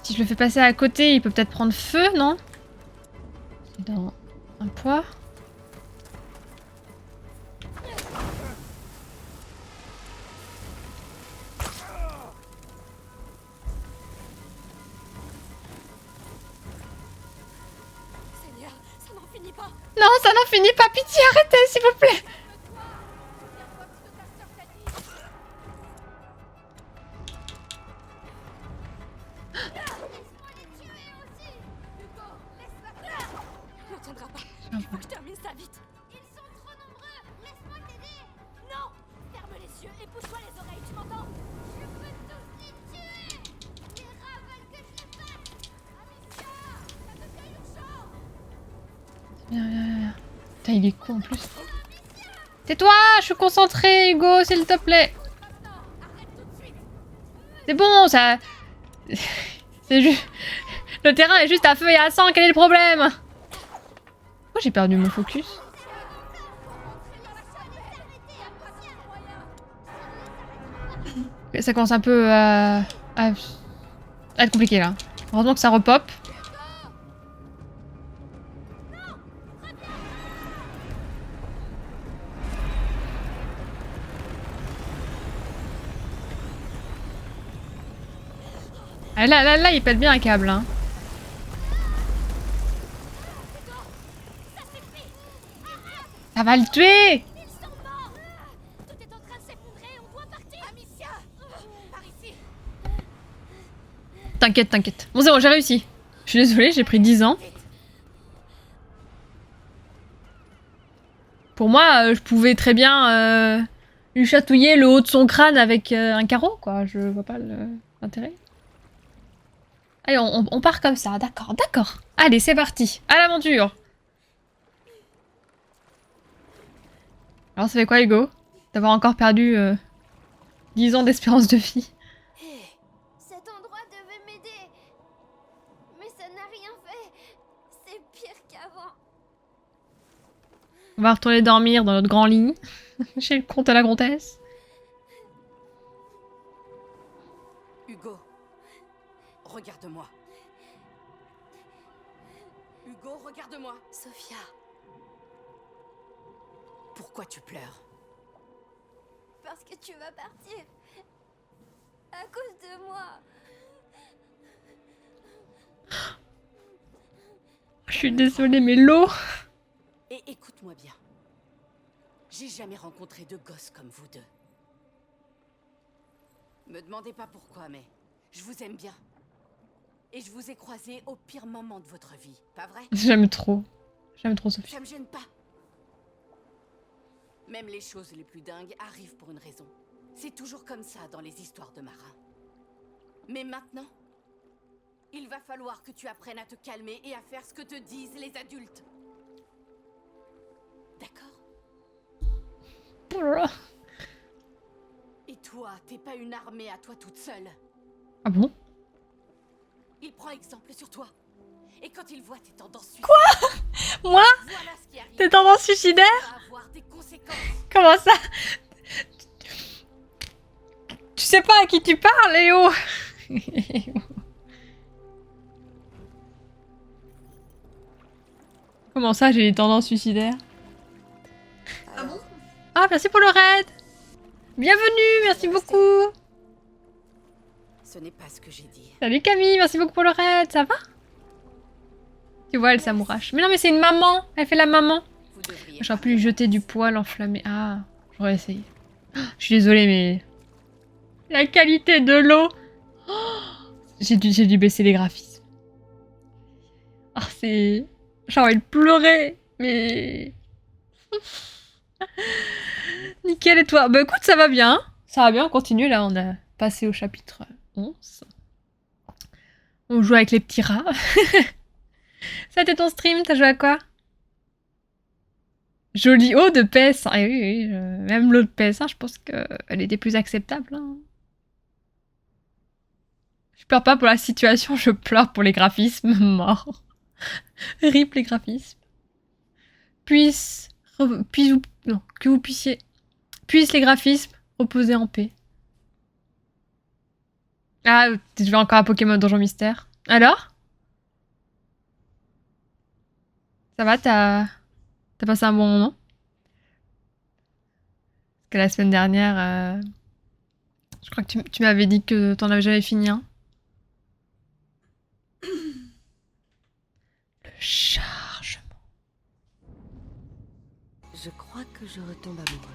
Si je le fais passer à côté, il peut peut-être prendre feu, non? C'est dans un poids. Seigneur, ça n'en finit pas. Non, ça n'en finit pas. Pitié, arrêtez, s'il vous plaît. On ne tiendra pas. Il faut que je termine ça vite. Ils sont trop nombreux. Laisse-moi t'aider. Non. Ferme les yeux et pousse-toi les oreilles, tu m'entends? Je peux tous les tuer. Les rats veulent que je les batte. Amicia, ça devient urgent. Viens. Putain, il est con en plus. Tais-toi, je suis concentrée, Hugo, s'il te plaît. C'est bon, ça... C'est juste... Le terrain est juste à feu et à sang, quel est le problème? Pourquoi j'ai perdu mon focus? Ça commence un peu à être compliqué là. Heureusement que ça repop. Ah, là, il pète bien un câble, hein. Ça va le tuer! Ils sont morts. Tout est en train de s'effondrer, on doit partir. Amicia, par ici. T'inquiète. Bon, c'est bon, j'ai réussi. Je suis désolée, j'ai pris 10 ans. Pour moi, je pouvais très bien lui chatouiller le haut de son crâne avec un carreau, quoi. Je vois pas l'intérêt. Allez, on part comme ça, d'accord. Allez, c'est parti, à l'aventure. Alors, ça fait quoi, Hugo? D'avoir encore perdu 10 ans d'espérance de vie. Cet endroit devait m'aider. Mais ça n'a rien fait. C'est pire qu'avant. On va retourner dormir dans notre grand lit. Chez le comte à la comtesse. Hugo, regarde-moi. Hugo, regarde-moi. Sophia. Pourquoi tu pleures? Parce que tu vas partir. À cause de moi. Je suis désolée, mais l'eau... Et écoute-moi bien. J'ai jamais rencontré de gosses comme vous deux. Me demandez pas pourquoi, mais je vous aime bien. Et je vous ai croisés au pire moment de votre vie, pas vrai? J'aime trop. J'aime trop Sophie. Ça me gêne pas. Même les choses les plus dingues arrivent pour une raison. C'est toujours comme ça dans les histoires de marins. Mais maintenant, il va falloir que tu apprennes à te calmer et à faire ce que te disent les adultes. D'accord? Oh là là. Et toi, t'es pas une armée à toi toute seule. Ah bon? Il prend exemple sur toi. Et quand il voit tes tendances suicidaires, Moi? voilà ce qui arrive. T'es tendance suicidaire? Ça va avoir des conséquences. Comment ça? Tu sais pas à qui tu parles, Léo? Comment ça, j'ai des tendances suicidaires? Ah bon? Ah, merci pour le raid! Bienvenue, merci beaucoup! Ce n'est pas ce que j'ai dit. Salut Camille, merci beaucoup pour le raid, ça va? Tu vois, elle s'amourache. Mais non, mais c'est une maman! Elle fait la maman! Vous devriez J'aurais pu lui jeter du poil enflammé. Ah, j'aurais essayé. Ah, je suis désolée, mais... La qualité de l'eau! Oh, j'ai dû baisser les graphismes. Ah, c'est... J'ai envie de pleurer, mais... Nickel, et toi? Bah écoute, ça va bien. Ça va bien, on continue. Là, on a passé au chapitre 11. On joue avec les petits rats. Ça a été ton stream, t'as joué à quoi? Jolie eau de PS1. Eh oui, oui, même l'eau de PS1, je pense qu'elle était plus acceptable. Hein. Je pleure pas pour la situation, je pleure pour les graphismes. Mort. Rip les graphismes. Que vous puissiez... Puissent les graphismes reposer en paix. Ah, tu joues encore à Pokémon Donjon Mystère. Alors? Ça va, t'as passé un bon moment? Parce que la semaine dernière, je crois que tu m'avais dit que t'en avais jamais fini un. Le chargement. Je crois que je retombe amoureuse.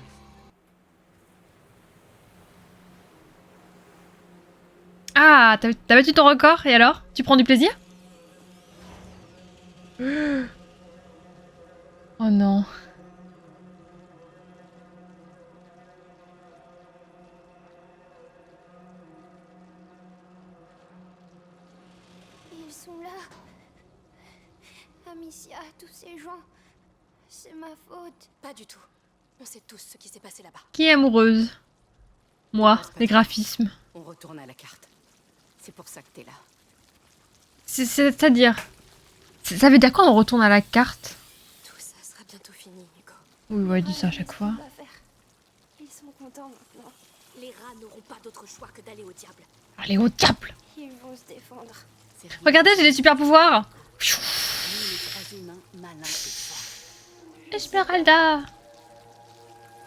Ah, t'as battu ton record, et alors? Tu prends du plaisir? Oh non. Ils sont là. Amicia, tous ces gens. C'est ma faute. Pas du tout. On sait tous ce qui s'est passé là-bas. Qui est amoureuse? Moi, les graphismes. On retourne à la carte. C'est pour ça que t'es là. C'est-à-dire... Ça veut dire quoi on retourne à la carte? Tout ça sera bientôt fini, Hugo. Oui, ouais, il dit ça à chaque fois. Ils sont contents maintenant. Les rats n'auront pas d'autre choix que d'aller au diable. Allez, au diable! Ils vont se défendre. C'est rien. Regardez, j'ai des super pouvoirs! Nous, les trois humains, malins et forts. Esmeralda!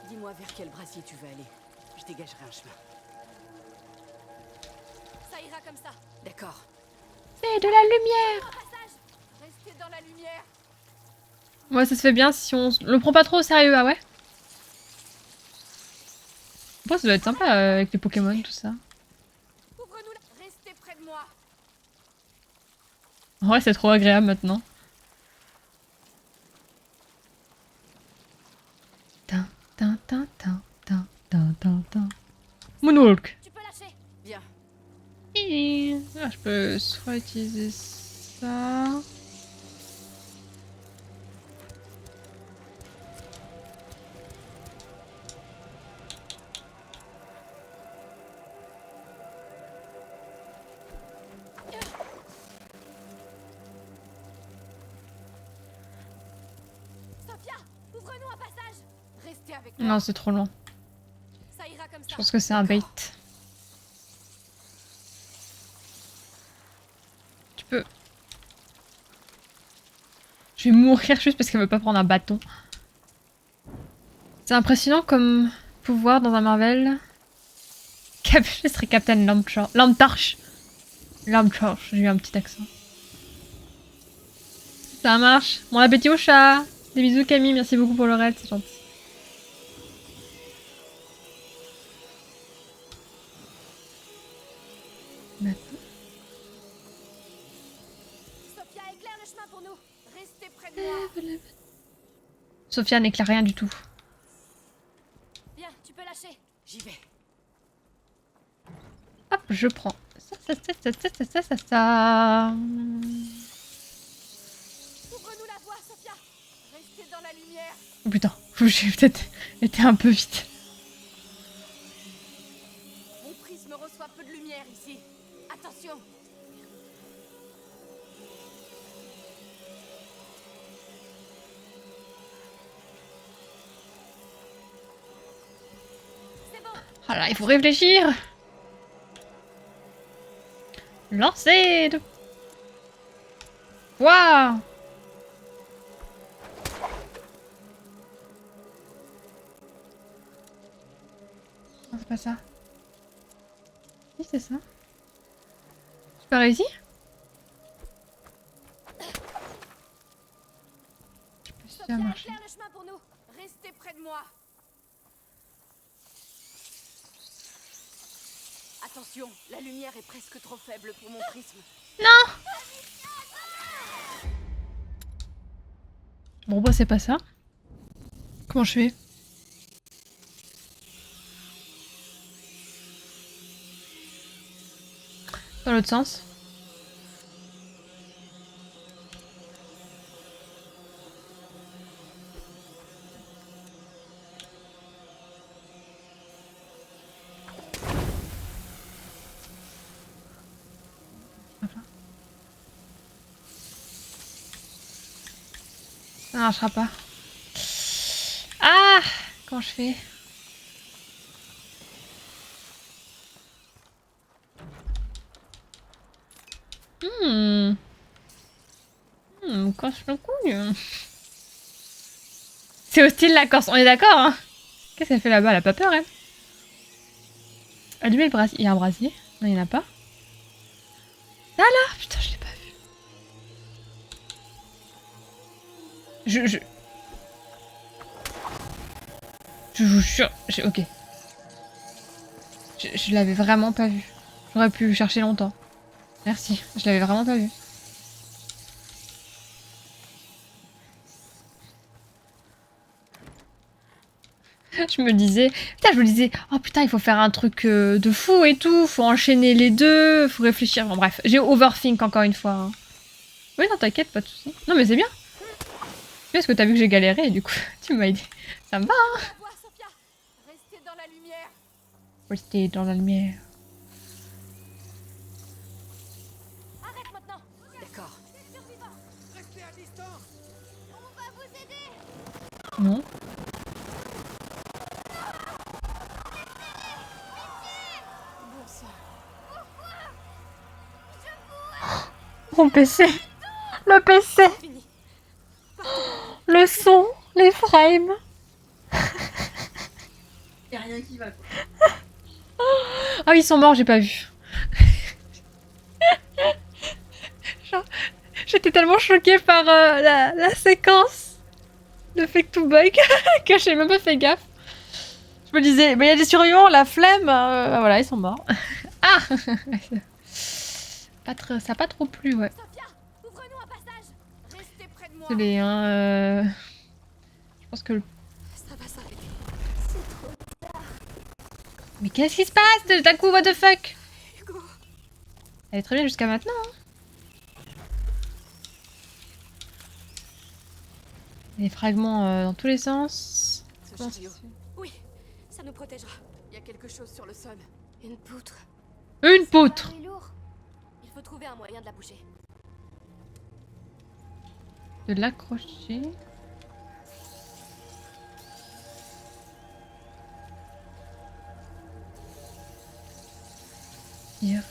Dis-moi vers quel brasier tu veux aller. Je dégagerai un chemin. Ça ira comme ça. D'accord. C'est de la lumière! Restez dans la lumière. Ouais, ça se fait bien si on le prend pas trop au sérieux, ah ouais? Bon, ça doit être sympa avec les Pokémon, tout ça. Ouvre-nous la... Restez près de moi. En vrai, c'est trop agréable maintenant. Tin, tin, tin, tin, tin, tin, tin, tin. Moonwalk. Tu peux lâcher. Bien. Ah, je peux soit utiliser ça. Sophia, ouvre-nous un passage. Restez avec moi. Non, c'est trop loin. Ça ira comme ça. Je pense que c'est un bait. Tu peux... Je vais mourir juste parce qu'elle veut pas prendre un bâton. C'est impressionnant comme pouvoir dans un Marvel. Je serais Captain Lamtorche. Lamtorche, j'ai eu un petit accent. Ça marche. Bon appétit au chat. Des bisous Camille, merci beaucoup pour le raid, c'est gentil. Maintenant. Sophia, éclaire le chemin pour nous. Restez près de moi. Sophia n'éclaire rien du tout. Bien, tu peux lâcher. J'y vais. Hop, je prends. Ça. Ouvre-nous la voie, Sophia. Restez dans la lumière. Oh putain, j'ai peut-être été un peu vite. Mon prisme reçoit peu de lumière ici. Attention. C'est bon. Ah là, il faut réfléchir. Lancer de... Waouh. Non, c'est pas ça. Oui, c'est ça. J'ai pas réussi? Ça a Sophia, marché. éclaire le chemin pour nous. Restez près de moi. Attention, la lumière est presque trop faible pour mon prisme. Bon bah c'est pas ça. Comment je fais? Dans l'autre sens. Ça marchera pas. Ah! Comment je fais? Casse le couille. C'est hostile la Corse, on est d'accord, hein? Qu'est-ce qu'elle fait là-bas? Elle a pas peur, elle? Allumez le brasier. Il y a un brasier? Non, il y en a pas. Ah là! Putain, je l'ai pas vu. Je vous jure. Ok. Je l'avais vraiment pas vu. J'aurais pu chercher longtemps. Merci. Je l'avais vraiment pas vu. Je me disais, oh putain, il faut faire un truc de fou et tout, faut enchaîner les deux, faut réfléchir. Bon, bref, j'ai overthink encore une fois. Hein. Oui, non, t'inquiète, pas de soucis. Non, mais c'est bien. Parce que t'as vu que j'ai galéré et du coup, tu m'as aidé. Ça me va, hein. La voie, Sophia. Restez dans la lumière. Rester dans la lumière. Arrête maintenant. D'accord. Restez à distance. On va vous aider. Non. Bon sang. Mon PC. Le PC. Fini. Le son. Les frames. Y'a rien qui va, quoi. Ah oui, ils sont morts, j'ai pas vu. Genre, j'étais tellement choquée par la séquence de Fake to Bug que j'ai même pas fait gaffe. Je me disais, bah, y a des survivants, la flemme. Bah, voilà, ils sont morts. Ah ça a pas trop plu, ouais. Sophia, ouvre-nous un passage. Restez près de moi. Désolé, hein. Je pense que le... Ça va s'arrêter. Mais qu'est-ce qui se passe d'un coup, what the fuck? Hugo. Elle est très bien jusqu'à maintenant. Hein. Des fragments dans tous les sens. Ce Comment chariot. ça se fait? Oui, ça nous protégera. Il y a quelque chose sur le sol. Une poutre. Une poutre. C'est lourd. Il faut trouver un moyen de la bouger. De l'accrocher. Here.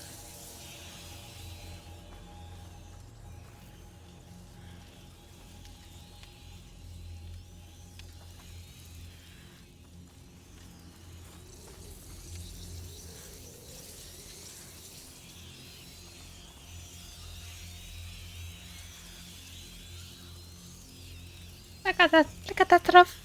La catastrophe.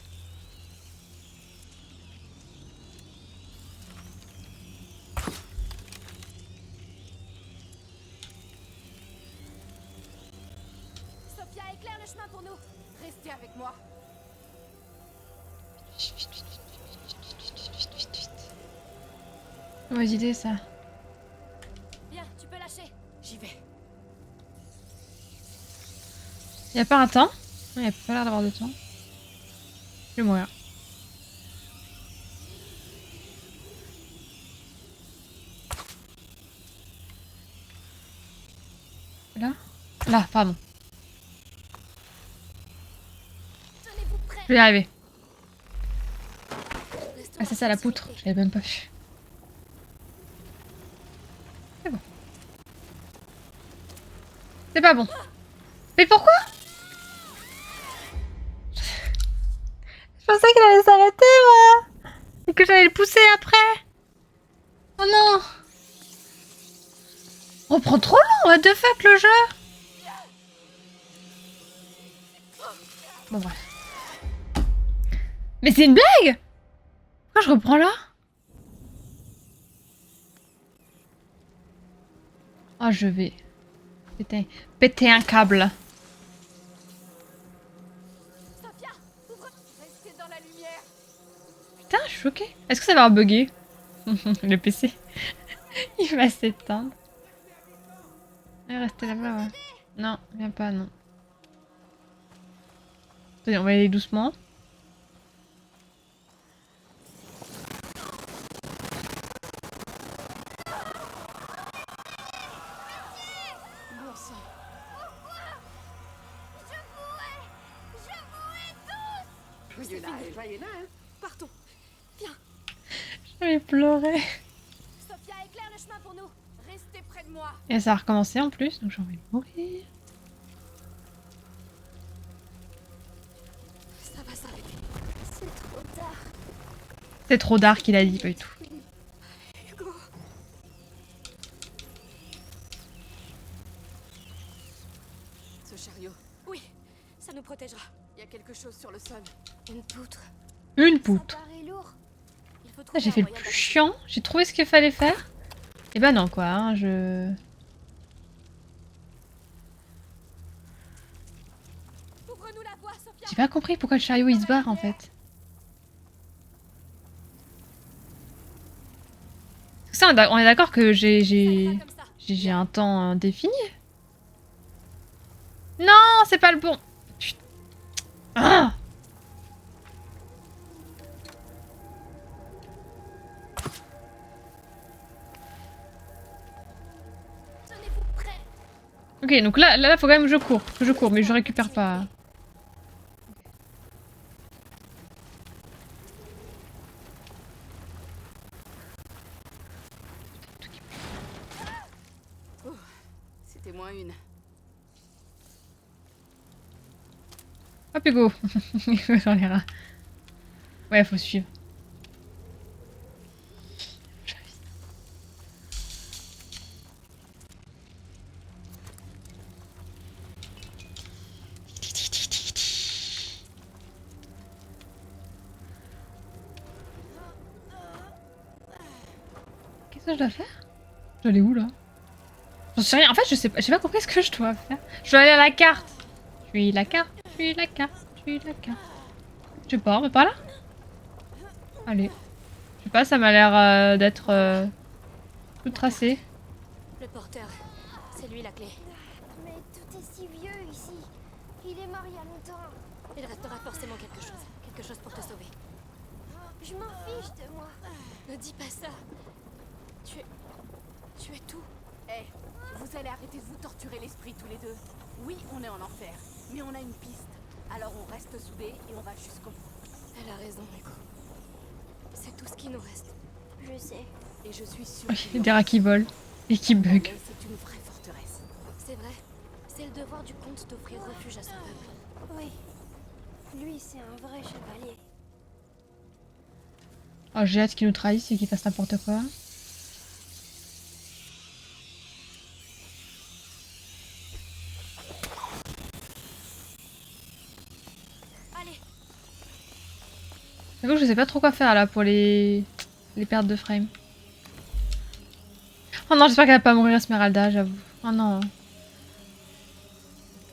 Sophia, éclaire le chemin pour nous. Restez avec moi. Mauvaise idée ça. Bien, tu peux lâcher. J'y vais. Y a pas un temps? Il y a pas l'air d'avoir de temps. Je vais mourir. Là? Là, pardon. Tenez-vous prêts. Je vais y arriver. Restons Ah, c'est ça la en poutre. sécurité. Je l'avais même pas vu. C'est bon. C'est pas bon. Mais pourquoi? Je pensais qu'il allait s'arrêter, moi. Et que j'allais le pousser après. Oh non. On prend trop long, what the fuck, le jeu. Bon, bref. Mais c'est une blague. Pourquoi je reprends là? Oh, je vais péter un câble. Sophia, ouvre. Restez dans la lumière. Putain, je suis choquée. Est-ce que ça va avoir bugué? Le PC. Il va s'éteindre. Restez là-bas, ouais. Non, viens pas, non. Attendez, on va y aller doucement. Bon sang. Joyeux Noël. Partons. Je vais pleurer. Sophia, éclaire le chemin pour nous. Restez près de moi. Et ça a recommencé en plus, donc j'ai envie de mourir. Ça va s'arrêter. C'est trop tard. C'est trop dark, il a dit, pas du tout. Hugo. Ce chariot. Oui, ça nous protégera. Il y a quelque chose sur le sol. Une poutre. Une poutre. Ça paraît lourd. Il faut Ah, trouver j'ai un fait le moyen plus d'aller- chiant. J'ai trouvé ce qu'il fallait faire. Et bah non, quoi. Hein, je... Ouvre-nous la voie, Sophia. J'ai pas compris pourquoi le chariot il se barre en fait. Ça, on est d'accord que Ça ira j'ai comme ça. j'ai un temps indéfini. Non, c'est pas le bon. Putain. Ah. Tenez-vous prêts. Ok, donc là, faut quand même que je cours, mais je récupère pas. C'était moins une. Hop, Hugo. Dans les rats. Ouais, faut suivre. Qu'est-ce que je dois faire? Je dois aller où là? J'en sais rien. En fait, je sais pas. J'ai pas compris ce que je dois faire. Je dois aller à la carte. Je suis la carte. Je suis la carte. Je suis la carte. Je sais pas, on va par là? Allez. Je sais pas, ça m'a l'air d'être tout tracé. Le porteur. C'est lui la clé. Mais tout est si vieux ici. Il est mort il y a longtemps. Il restera forcément quelque chose. Quelque chose pour te sauver. Je m'en fiche de moi. Ne dis pas ça. Tu es tout. Eh, vous allez arrêter de vous torturer l'esprit tous les deux. Oui, on est en enfer, mais on a une piste. Alors on reste soudés et on va jusqu'au bout. Elle a raison, Hugo. C'est tout ce qui nous reste. Je sais. Et je suis sûre Oui, qu'il y des aura- rats qui volent et qui bug. Mais c'est une vraie forteresse. C'est vrai. C'est le devoir du comte d'offrir refuge à son peuple. Oui. Lui, c'est un vrai chevalier. Oh, j'ai hâte qu'ils nous trahissent et qu'ils fassent n'importe quoi. Allez, J'avoue que je sais pas trop quoi faire là pour les pertes de frame. Oh non, j'espère qu'elle va pas mourir Esmeralda, j'avoue. Oh non.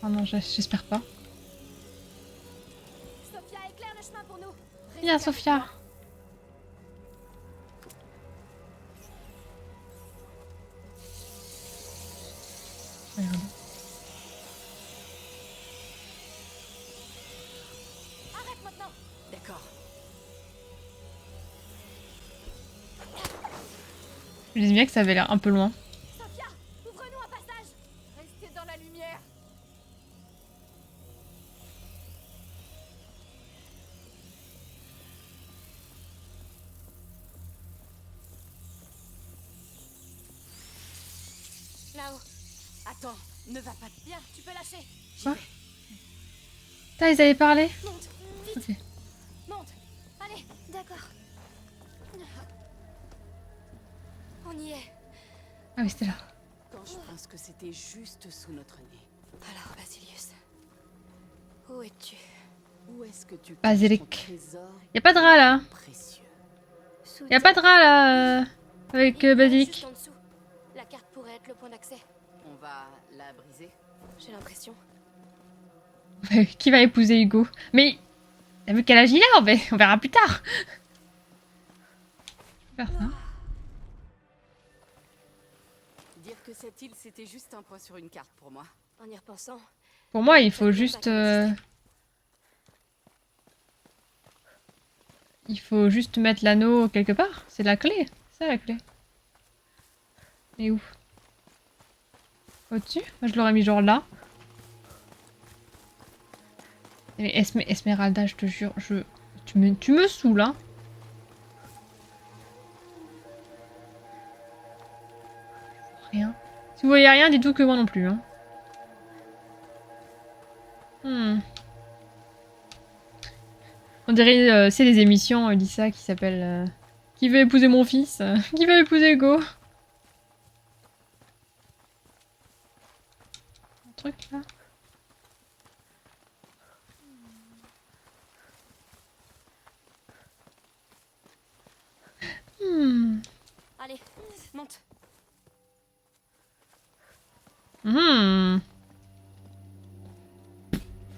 Oh non, j'espère pas. Sophia, éclaire le chemin pour nous. Viens, Restez Sophia. avec moi. Regarde. Arrête maintenant. D'accord. Je disais bien que ça avait l'air un peu loin. Sophia, ouvre-nous un passage. Restez dans la lumière. Là-haut. Attends, ne va pas. Bien, tu peux lâcher. Quoi? Putain, ils avaient parlé? Monte, vite, Ok. monte. Allez, D'accord. on y est. Ah oui, c'était là. Quand je pense que c'était juste sous notre nez. Alors, Basilius, où es-tu? Où est-ce que tu Basilic. caches ton trésor Y a pas de rat là. précieux? Sous Y a pas de rat là. Avec Basilic. Juste en dessous. La carte pourrait être le point d'accès. On va la briser. J'ai l'impression. Qui va épouser Hugo? Mais t'as vu quel âge il a? On verra plus tard. Je vais faire ça. Dire que cette île c'était juste un point sur une carte pour moi. En y repensant, Pour moi, il faut juste. Il faut juste mettre l'anneau quelque part. C'est la clé. C'est la clé. Et où? Au-dessus? Moi, je l'aurais mis genre là. Mais Esmeralda, je te jure, tu me saoules, hein. Rien. Si vous voyez rien, dites-vous que moi non plus, hein. On dirait, c'est les émissions, Lisa, qui s'appellent Qui veut épouser mon fils? Qui veut épouser Hugo? Un truc là. allez, monte.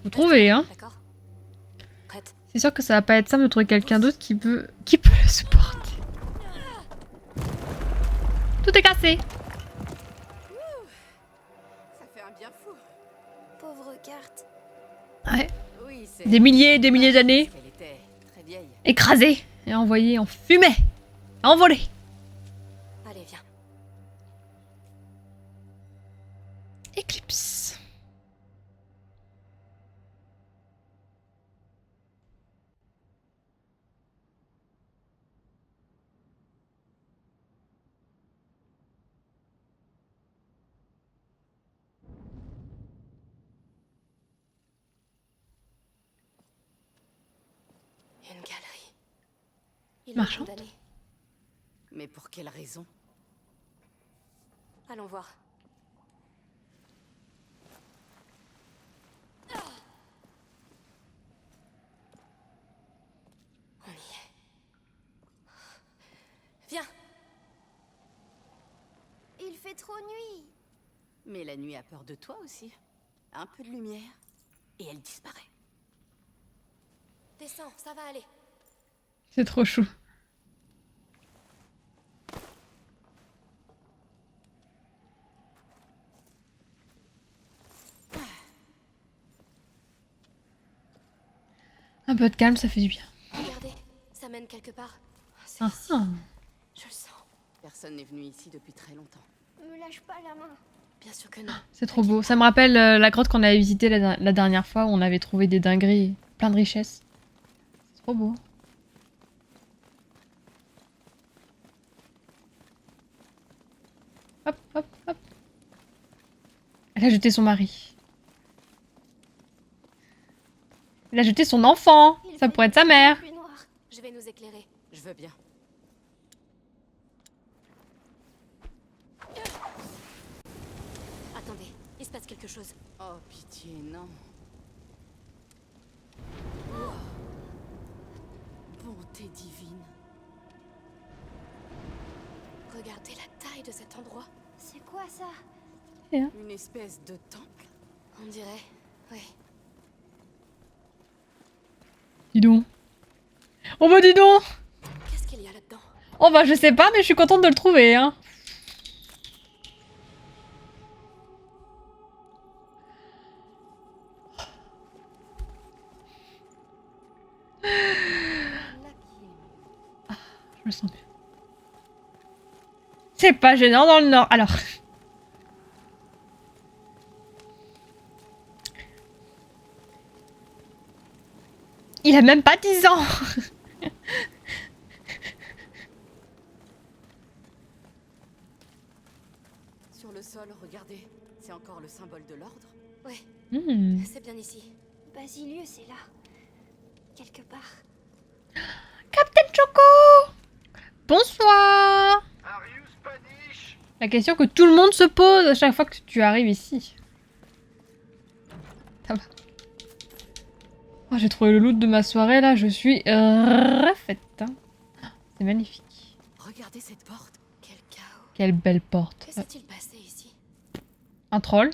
Faut trouver, hein. D'accord. Prête. C'est sûr que ça va pas être simple de trouver quelqu'un d'autre qui peut le supporter. Tout est cassé. Ça fait un bien fou. Pauvre carte. Ouais. Oui, c'est. Des milliers d'années. Elle était très vieille. Écrasée et envoyée en fumée. Envolée. Allez, viens. Éclipse. Une galerie. Il est Marchande. condamné. Mais pour quelle raison? Allons voir. On y est. Viens. Il fait trop nuit. Mais la nuit a peur de toi aussi. Un peu de lumière. Et elle disparaît. Descends, ça va aller. C'est trop chou. Un peu de calme, ça fait du bien. Regardez, ça mène quelque part. C'est Ah, ici. ah. Je le sens. Personne n'est venu ici depuis très longtemps. Me lâche pas la main. Bien sûr que non. C'est trop beau. Ça me rappelle la grotte qu'on avait visitée la dernière fois où on avait trouvé des dingueries, plein de richesses. C'est trop beau. Hop, hop, hop. Elle a jeté son mari. Elle a jeté son enfant. Il Ça fait pourrait être sa mère. plus noir. Je vais nous éclairer. Je veux bien. Attendez, il se passe quelque chose. Oh, pitié, non. Wow, bonté divine. Regardez la taille de cet endroit. C'est quoi ça? Une espèce de temple. On dirait, oui. Dis donc. Oh bah dis donc. Qu'est-ce qu'il y a là-dedans? Oh bah je sais pas, mais je suis contente de le trouver, hein. Je me sens bien. C'est pas gênant dans le nord. Alors. Il a même pas 10 ans. Sur le sol, regardez. C'est encore le symbole de l'ordre. Ouais, Hmm. c'est bien ici. Basilius est là. Quelque part. Captain Choco. Bonsoir. Arius Panish. La question que tout le monde se pose à chaque fois que tu arrives ici. Ça va. Oh, j'ai trouvé le loot de ma soirée là, je suis refaite. Hein. C'est magnifique. Regardez cette porte. Quel chaos. Quelle belle porte. Que s'est-il passé ici? Un troll?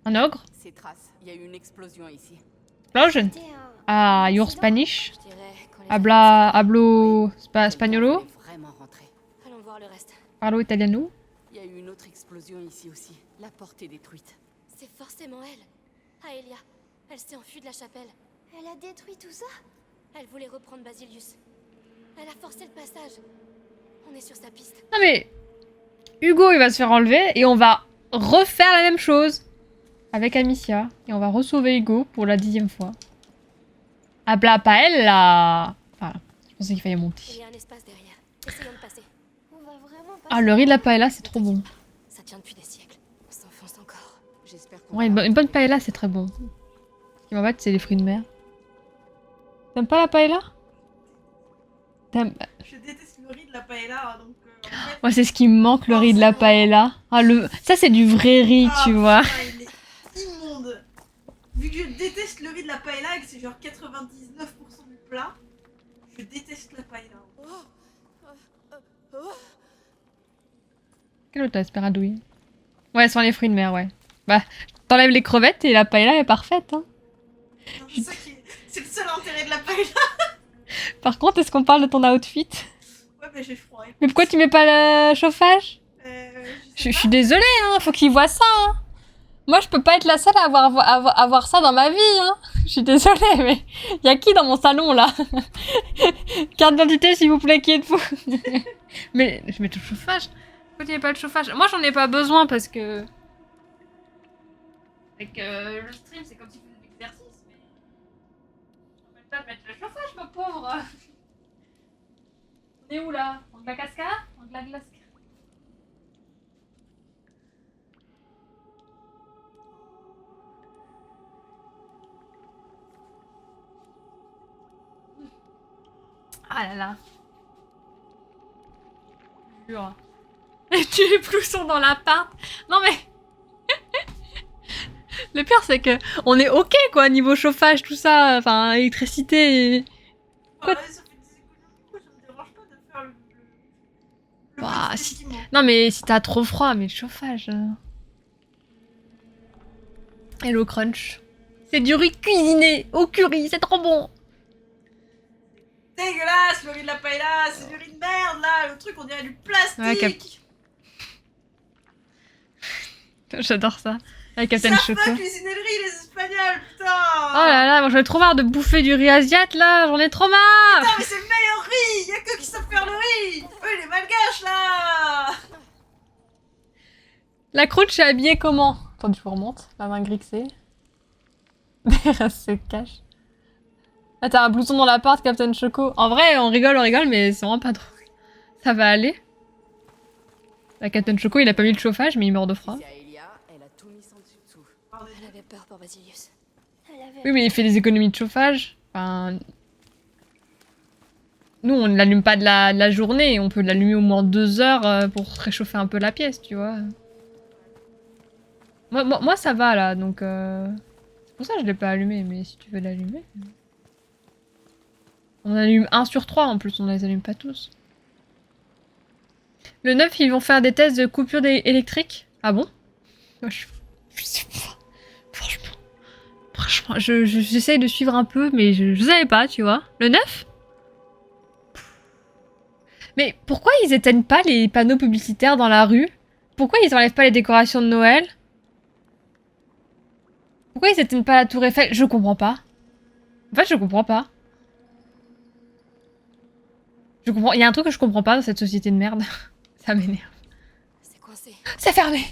Un ogre? Ces traces. Il y a eu une explosion ici. Explosion. C'était un... Ah, your accident. Spanish? Je dirais qu'on les Habla, hablo spagnolo? Quelqu'un voulait vraiment rentrer. Allons voir le reste. Parlo italiano? Il y a eu une autre explosion ici aussi. La porte est détruite. C'est forcément elle. Aelia. Elle s'est enfuie de la chapelle. Elle a détruit tout ça? Elle voulait reprendre Basilius. Elle a forcé le passage. On est sur sa piste. Non mais... Hugo il va se faire enlever et on va refaire la même chose. Avec Amicia. Et on va re-sauver Hugo pour la 10e fois. Habla paella. Voilà. Je pensais qu'il fallait Il monter. y a un espace derrière. Essayons de passer. On va vraiment pas... Ah, le riz de la paella c'est trop bon. Ça tient depuis des siècles. On s'enfonce encore. J'espère qu'on Ouais, une bonne paella c'est très bon. Ce qui m'embête c'est les fruits de mer. T'aimes pas la paella? T'aimes... Je déteste le riz de la paella, donc en fait... Moi c'est ce qui me manque, le riz de la paella. Ah, ça c'est du vrai riz, Ah, tu vois. putain, il est immonde. Vu que je déteste le riz de la paella et que c'est genre 99% du plat, je déteste la paella. Quel autre aspiradouille? Ouais, sans les fruits de mer, ouais. Bah, t'enlèves les crevettes et la paella est parfaite, hein. C'est ça qui est... C'est le seul intérêt de la paella. Par contre, est-ce qu'on parle de ton outfit? Ouais, mais j'ai froid. Mais pourquoi tu mets pas le chauffage? Je Je suis désolée, hein, faut qu'il voit ça, hein. Moi, je peux pas être la seule à avoir ça dans ma vie, hein. Je suis désolée, mais y a qui dans mon salon, là? Carte d'identité, s'il vous plaît, qui êtes-vous? Mais je mets tout le chauffage. Pourquoi tu mets pas le chauffage? Moi, j'en ai pas besoin parce que... Avec le stream, c'est comme si tu faisais de l'exercice, mais... Je peux pas mettre le chauffage, ma pauvre. On est où, là? En Glacasca? En Glaglasca? Ah là là. Jure. Tu es ploussons dans l'appart. Non mais... Le pire c'est que on est ok quoi niveau chauffage tout ça, enfin électricité. Ouais, ça fait des économies, moi, ça me dérange pas de faire le Bah, petit si- bâtiment. Non mais si t'as trop froid, mais le chauffage. Hello Crunch. C'est du riz cuisiné au curry, c'est trop bon. Dégueulasse, le riz de la paella, c'est du riz de merde là, le truc on dirait du plastique. Ouais, J'adore ça. Avec Ils Captain savent Choco. pas cuisiner le riz les Espagnols, putain. Oh là là, moi j'en ai trop marre de bouffer du riz asiate là, j'en ai trop marre. Putain, mais c'est le meilleur riz, y'a que qui savent faire le riz. Eux les malgaches là. La croûte, est habillée comment? Attends, je vous remonte. La main grixée. Elle se cache. Ah, t'as un blouson dans l'appart, Captain Choco. En vrai, on rigole, mais c'est vraiment pas drôle. Ça va aller. La Captain Choco, il a pas mis le chauffage, mais il meurt de froid. C'est Aelia, elle a tout mis sans dessous. Elle avait peur pour Basilius. Elle avait... Oui, mais il fait des économies de chauffage. Enfin... Nous, on ne l'allume pas de la journée. On peut l'allumer au moins 2 heures pour réchauffer un peu la pièce, tu vois. Moi ça va, là, donc... C'est pour ça que je l'ai pas allumé, mais si tu veux l'allumer... On allume 1 sur 3 en plus, on les allume pas tous. Le 9, ils vont faire des tests de coupure électrique. Ah bon? Moi, je sais pas. Franchement, j'essaye de suivre un peu, mais je savais pas, tu vois. Le 9? Mais pourquoi ils éteignent pas les panneaux publicitaires dans la rue? Pourquoi ils enlèvent pas les décorations de Noël? Pourquoi ils éteignent pas la tour Eiffel? Je comprends pas. En fait, je comprends pas. Je comprends. Il y a un truc que je comprends pas dans cette société de merde. Ça m'énerve. C'est coincé. C'est fermé!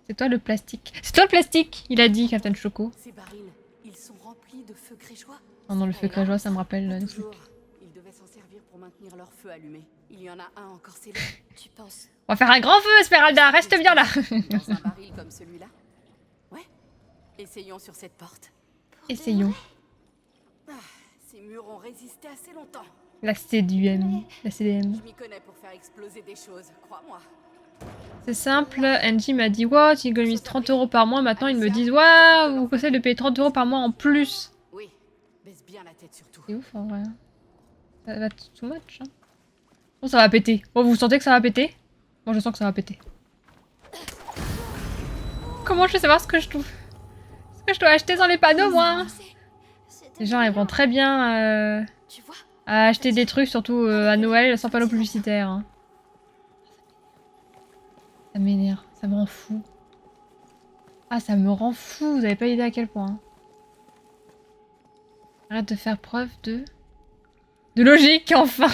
C'est toi le plastique. C'est toi le plastique! Il a dit, Captain Choco. Ces barils, ils sont remplis de feu grégeois. Oh non, le feu grégeois, ça me rappelle le truc. Toujours. Ils devaient s'en servir pour maintenir leur feu allumé. Il y en a un encore scellé. Tu penses On va faire un grand feu, Esmeralda! Reste bien là! dans un baril comme celui-là? Ouais. Essayons sur cette porte. Essayons. Ces murs ont résisté assez longtemps. La CDM. La CDM. Je m'y connais pour faire exploser des choses, crois-moi. C'est simple, Angie m'a dit waouh, tu économises 30 € par mois, maintenant ils me disent waouh, vous conseillez de payer 30 € par mois en plus. Oui, baisse bien la tête surtout. C'est ouf en vrai. Ça va too much. Hein. Bon, ça va péter. Bon, vous sentez que ça va péter? Moi je sens que ça va péter. Comment je vais savoir ce que je dois... Ce que je dois acheter dans les panneaux, moi? Les gens arriveront très bien Tu vois? à acheter des trucs, surtout à Noël, sans panneaux publicitaires. Hein. Ça m'énerve, ça me rend fou. Ah, ça me rend fou, vous avez pas idée à quel point. Hein. Arrête de faire preuve de... De logique, enfin.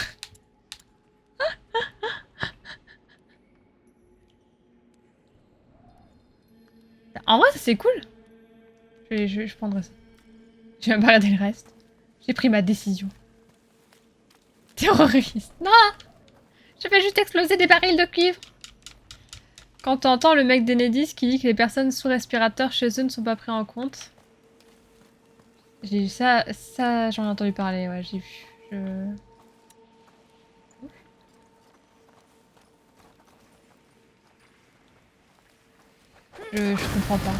En vrai, ça c'est cool. Je prendrai ça. Je vais même pas regarder le reste. J'ai pris ma décision. Terroriste. Non! Je vais juste exploser des barils de cuivre. Quand t'entends le mec d'Enedis qui dit que les personnes sous respirateur chez eux ne sont pas pris en compte. J'ai ça j'en ai entendu parler, ouais, j'ai vu. Je comprends pas.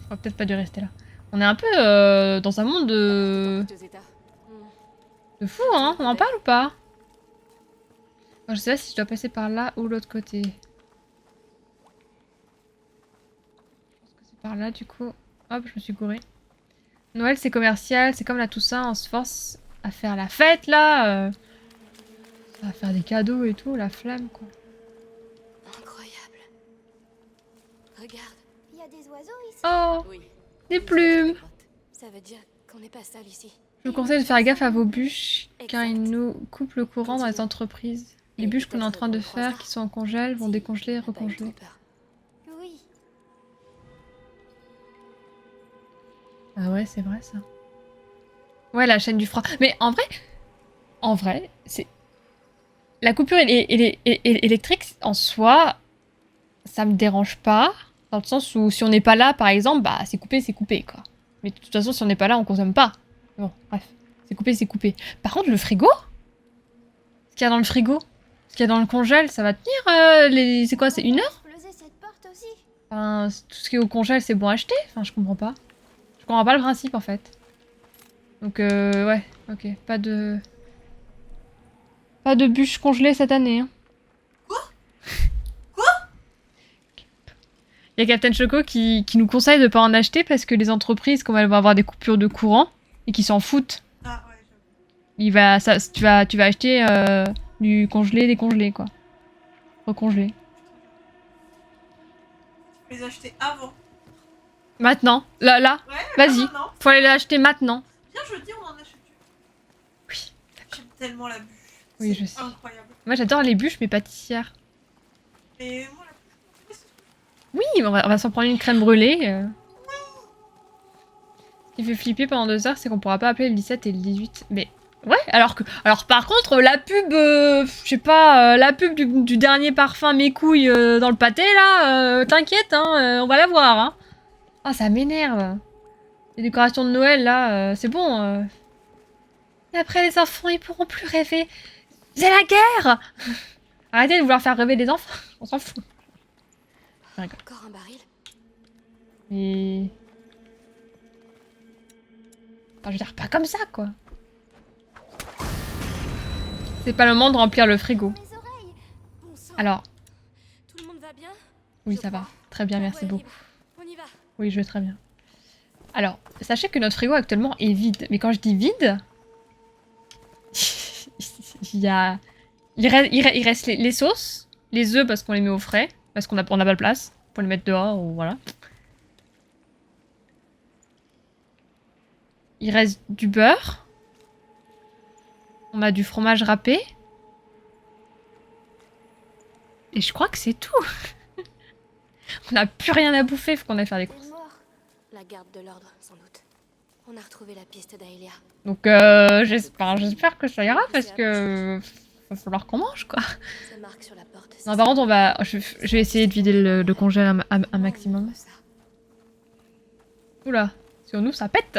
Je crois peut-être pas dû rester là. On est un peu dans un monde de fou, hein? On en parle ou pas? Je sais pas si je dois passer par là ou l'autre côté. Je pense que c'est par là du coup. Hop, je me suis gourée. Noël c'est commercial, c'est comme la Toussaint, on se force à faire la fête là. À faire des cadeaux et tout, la flamme quoi. Incroyable. Regarde. Il y a des oiseaux ici. Oh, Oui. des plumes. Ça veut dire qu'on n'est pas seul ici. Je vous conseille de faire gaffe à vos bûches car ils nous coupent le courant dans les entreprises. Les bûches qu'on est en train de faire, qui sont en congèle, vont décongeler et recongeler. Oui. Ah ouais, c'est vrai ça. Ouais, la chaîne du froid. Mais en vrai, c'est... La coupure électrique, en soi, ça me dérange pas. Dans le sens où si on n'est pas là, par exemple, bah c'est coupé, quoi. Mais de toute façon, si on n'est pas là, on consomme pas. Bon, bref. C'est coupé, c'est coupé. Par contre, le frigo? Ce qu'il y a dans le frigo? Ce qu'il y a dans le congèle, ça va tenir C'est quoi, c'est 1 heure? Exploser cette porte aussi. Enfin, tout ce qui est au congèle, c'est bon à acheter? Enfin, je comprends pas. Je comprends pas le principe, en fait. Donc, ouais, ok. Pas de bûches congelées cette année. Hein. Quoi? Il y a Captain Choco qui nous conseille de pas en acheter parce que les entreprises, comme elles vont avoir des coupures de courant, et qui s'en foutent, Ah ouais, j'avoue. tu vas acheter du congelé, décongelé, quoi. Recongelé. Je vais les acheter avant. Maintenant. Là. Ouais, Vas-y. maintenant. Faut aller l'acheter maintenant. Viens jeudi, on en achète une. Oui. J'aime tellement la bûche. Oui, C'est je sais. incroyable. Moi, j'adore les bûches, mais pâtissières. Et moi, la bûche, Oui, on va s'en prendre une crème brûlée. Ce qui fait flipper pendant 2 heures, c'est qu'on pourra pas appeler le 17 et le 18. Mais ouais, alors par contre, la pub, je sais pas, la pub du dernier parfum mes couilles dans le pâté là, t'inquiète, hein, on va la voir. Hein. Ah, ça m'énerve. Les décorations de Noël là, c'est bon. Et après, les enfants, ils pourront plus rêver. C'est la guerre. Arrêtez de vouloir faire rêver les enfants, on s'en fout. Encore un baril. Mais... Enfin, je veux dire, pas comme ça, quoi. C'est pas le moment de remplir le frigo. Mes oreilles. Bon sang. Alors, Tout le monde va bien? oui, Je ça va. crois. Très bien, La merci voie est beaucoup. libre. On y va. Oui, je vais très bien. Alors, sachez que notre frigo actuellement est vide. Mais quand je dis vide, il y a... il reste les sauces, les œufs parce qu'on les met au frais, parce qu'on n'a pas de place pour les mettre dehors ou voilà. Il reste du beurre. On a du fromage râpé. Et je crois que c'est tout. On n'a plus rien à bouffer, faut qu'on aille faire des courses. Elle est morte. La garde de l'ordre, sans doute. On a retrouvé la piste d'Aelia. Donc j'espère que ça ira parce que va falloir qu'on mange quoi. Ces marques sur la porte. Non par contre je vais essayer de vider le congèle un maximum. Oula, sur nous ça pète.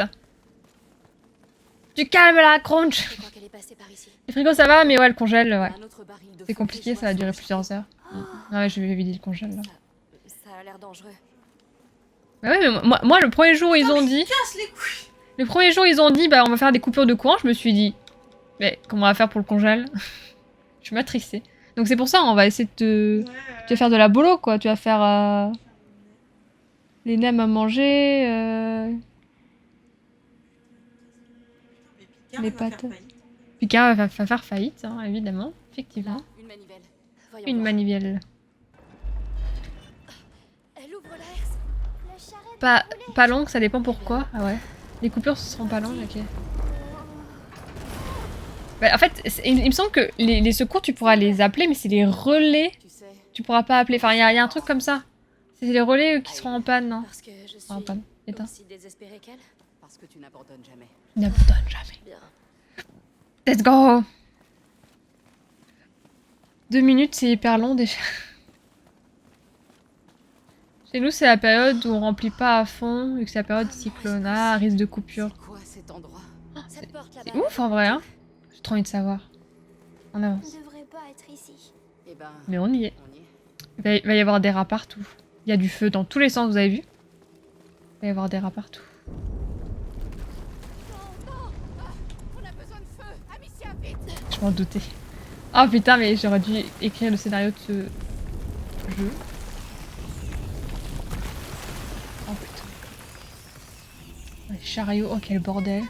Du calme là, crunch. Je crois qu'elle est passée par ici. Le frigo ça va mais ouais le congèle ouais. Un autre baril de C'est feu compliqué, fréchois ça va durer sur le plusieurs heures. Ah ouais je vais vider le congèle là. Ça a l'air dangereux. Bah ouais mais moi le premier jour ils ont dit. Casse les couilles. Le premier jour ils ont dit bah on va faire des coupures de courant, je me suis dit. Mais comment on va faire pour le congèle? Je suis matrixée. Donc c'est pour ça on va essayer de te... Tu vas faire de la bolo quoi, tu vas faire les nems à manger, Mais Picard, les il va faire pâtes. faillite. Picard va faire faillite, hein, évidemment, effectivement. Une manivelle. Voyons Une voir. manivelle. Elle ouvre la herse. La charrette. Pas longue, ça dépend pourquoi. Ah ouais. Les coupures ce seront pas longues, ok. Bah, en fait, il me semble que les secours tu pourras les appeler, mais c'est les relais, Tu sais, tu pourras pas appeler. Enfin, il y a un truc comme ça. C'est les relais qui seront en panne, non? Parce que je suis En panne, éteint. aussi désespérée qu'elle. parce que tu n'abandonnes jamais. N'abandonne jamais. Bien. Let's go! 2 minutes, c'est hyper long déjà. Chez nous, c'est la période où on remplit pas à fond, vu que c'est la période cyclona, risque de coupure. C'est quoi cet endroit? Cette porte C'est là-bas. ouf en vrai, hein? J'ai trop envie de savoir. On On avance. ne devrait pas être ici. Eh ben, Mais on y est. on y est. Il va y avoir des rats partout. Il y a du feu dans tous les sens, vous avez vu? Il va y avoir des rats partout. On a besoin de feu! Amicia, vite! Je m'en doutais. Oh putain, mais j'aurais dû écrire le scénario de ce jeu. Oh putain. Les chariots, oh quel bordel.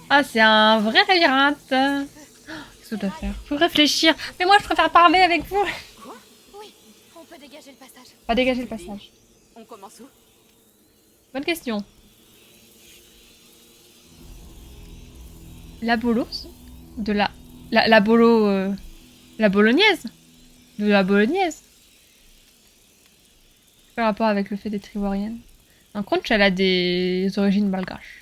Ah, c'est un vrai labyrinthe. Qu'est-ce que je dois faire? Faut réfléchir. Mais moi, je préfère parler avec vous. Oui, on peut dégager le passage. Pas dégager le passage. On commence où? Bonne question. La bolos de la bolo... la bolognaise. De la bolognaise. Quel rapport avec le fait d'être ivoirienne? En Crunch, elle a des origines malgaches.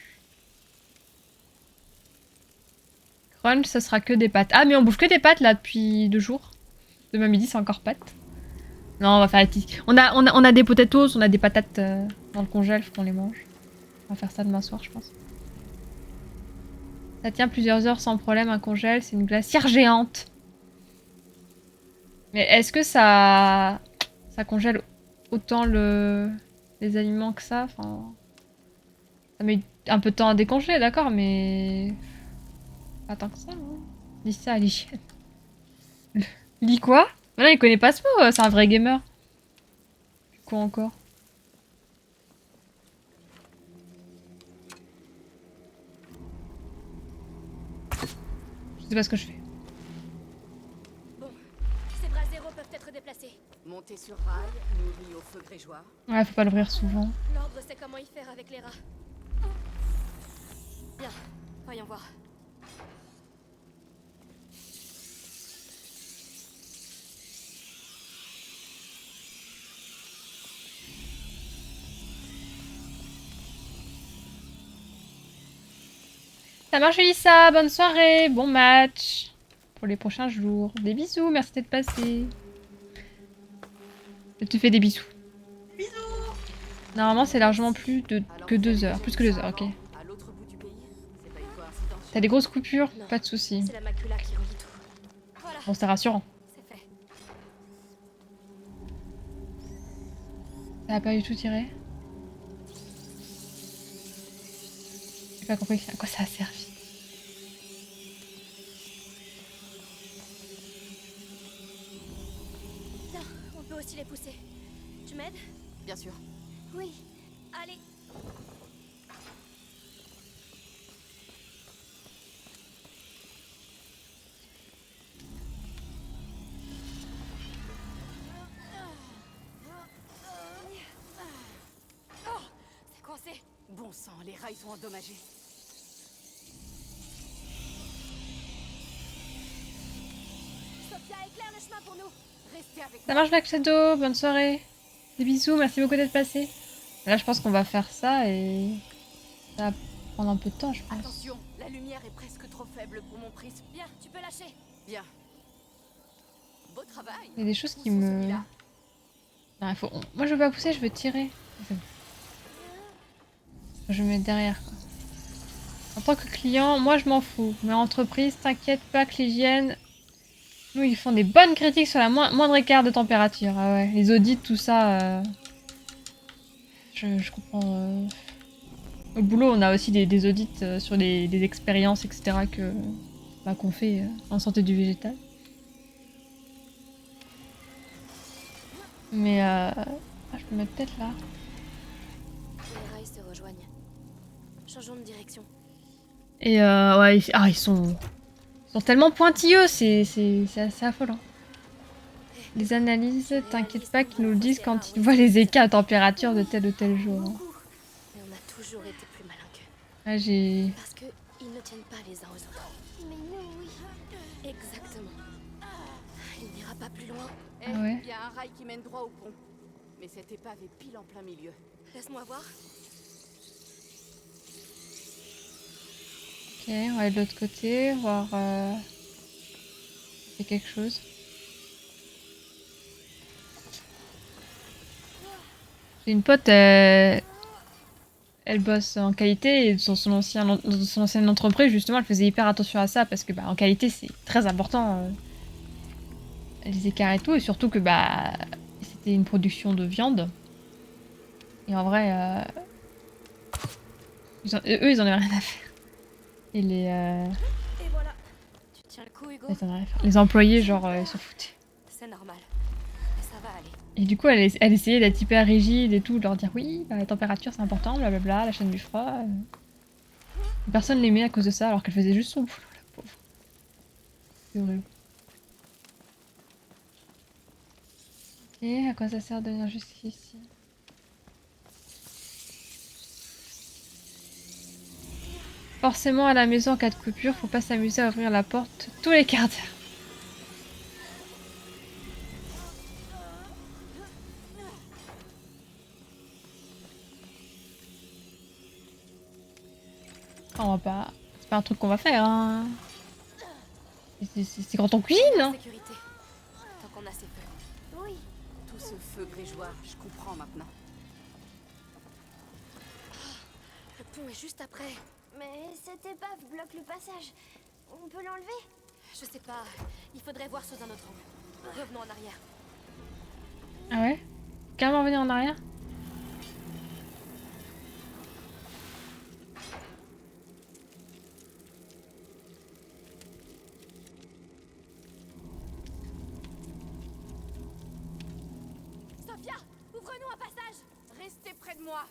Crunch, ça sera que des pâtes. Ah, mais on bouffe que des pâtes là depuis 2 jours. Demain midi, c'est encore pâtes. Non, on va faire la petite. On a des potatoes, on a des patates dans le congèle, faut qu'on les mange. On va faire ça demain soir, je pense. Ça tient plusieurs heures sans problème, un congèle, c'est une glacière géante. Mais est-ce que ça congèle autant les aliments que ça? Enfin, ça met un peu de temps à décongeler, d'accord, mais pas tant que ça. Hein. Dis ça à l'hygiène. Lis quoi? Maintenant, il connaît pas ce mot, c'est un vrai gamer. Quoi encore? Je sais pas ce que je fais. Bon, ces bras zéro peuvent être déplacés. Monter sur rail, nourri au feu grégeois. Ouais, faut pas l'ouvrir souvent. L'ordre sait comment y faire avec les rats. Bien, voyons voir. Ça marche, Lisa. Bonne soirée. Bon match. Pour les prochains jours. Des bisous. Merci d'être passé. Je te fais des bisous. Bisous. Normalement, c'est largement plus que 2 heures. Alors, Plus que 2 heures, ok. À l'autre bout du pays, c'est pas une coïncidence. T'as des grosses coupures? Non. Pas de soucis. C'est la macula qui relie tout. Voilà, Bon, c'est rassurant. c'est fait. Ça a pas du tout tiré? J'ai pas compris à quoi ça a servi. Tiens, on peut aussi les pousser. Tu m'aides? Bien sûr. Oui. Allez. Oh, c'est coincé. Bon sang, les rails sont endommagés. Sophia, éclaire le chemin pour nous. Restez avec Ça moi. marche Black Shadow, bonne soirée. Des bisous, merci beaucoup d'être passé. Là je pense qu'on va faire ça et ça va prendre un peu de temps je pense. Attention, la lumière est presque trop faible pour mon prisme. Bien, tu peux lâcher. Bien. Beau travail. Il y a des choses qui Poussons me... celui-là. Non, il faut... Moi je veux pas pousser, je veux tirer. C'est bon. Je vais me mettre derrière quoi. En tant que client, moi je m'en fous. Mais entreprise, t'inquiète pas que l'hygiène... Nous ils font des bonnes critiques sur la moindre écart de température. Ah ouais, les audits, tout ça... Je comprends... Au boulot, on a aussi des audits sur des expériences, etc. que qu'on fait en santé du végétal. Mais je peux mettre peut-être là. Les rails se rejoignent. Changeons de direction. Et ouais, ils sont tellement pointilleux, c'est assez affolant. Les analyses, t'inquiète pas qu'ils nous le disent quand ils voient les écarts de température de tel ou tel jour. Hein. Mais on a toujours été plus malins qu'eux. Là, j'ai... Parce que ils ne tiennent pas les uns aux autres. Mais nous, oui. Exactement. Il n'ira pas plus loin. Eh, Ah ouais. il y a un rail qui mène droit au pont. Mais cette épave est pile en plein milieu. Laisse-moi voir. Ok, on va aller de l'autre côté, voir... Il y a quelque chose. J'ai une pote, elle bosse en qualité et dans son ancienne entreprise, justement, elle faisait hyper attention à ça parce que en qualité, c'est très important, les écarts et tout, et surtout que c'était une production de viande. Et en vrai, eux, ils en avaient rien à faire. Et Et voilà. Tu tiens le coup, Hugo. les employés, genre, ils s'en foutaient. C'est normal. Mais ça va aller. Et du coup, elle essayait d'être hyper rigide et tout, de leur dire oui, la température c'est important, blablabla, la chaîne du froid. Personne l'aimait à cause de ça, alors qu'elle faisait juste son boulot, la pauvre. C'est horrible. Ok, à quoi ça sert de venir jusqu'ici? Forcément, à la maison, en cas de coupure, faut pas s'amuser à ouvrir la porte tous les quarts d'heure. On va pas... C'est pas un truc qu'on va faire, hein. C'est quand on cuisine, hein. Sécurité. Tant qu'on a ces feux. Oui. Tout ce feu grégeoir, je comprends maintenant. Le pont est juste après. Mais cette épave bloque le passage. On peut l'enlever? Je sais pas. Il faudrait voir sous un autre angle. Revenons en arrière. Ah ouais? Carrément revenir en arrière? Sophia, ouvre-nous un passage. Restez près de moi.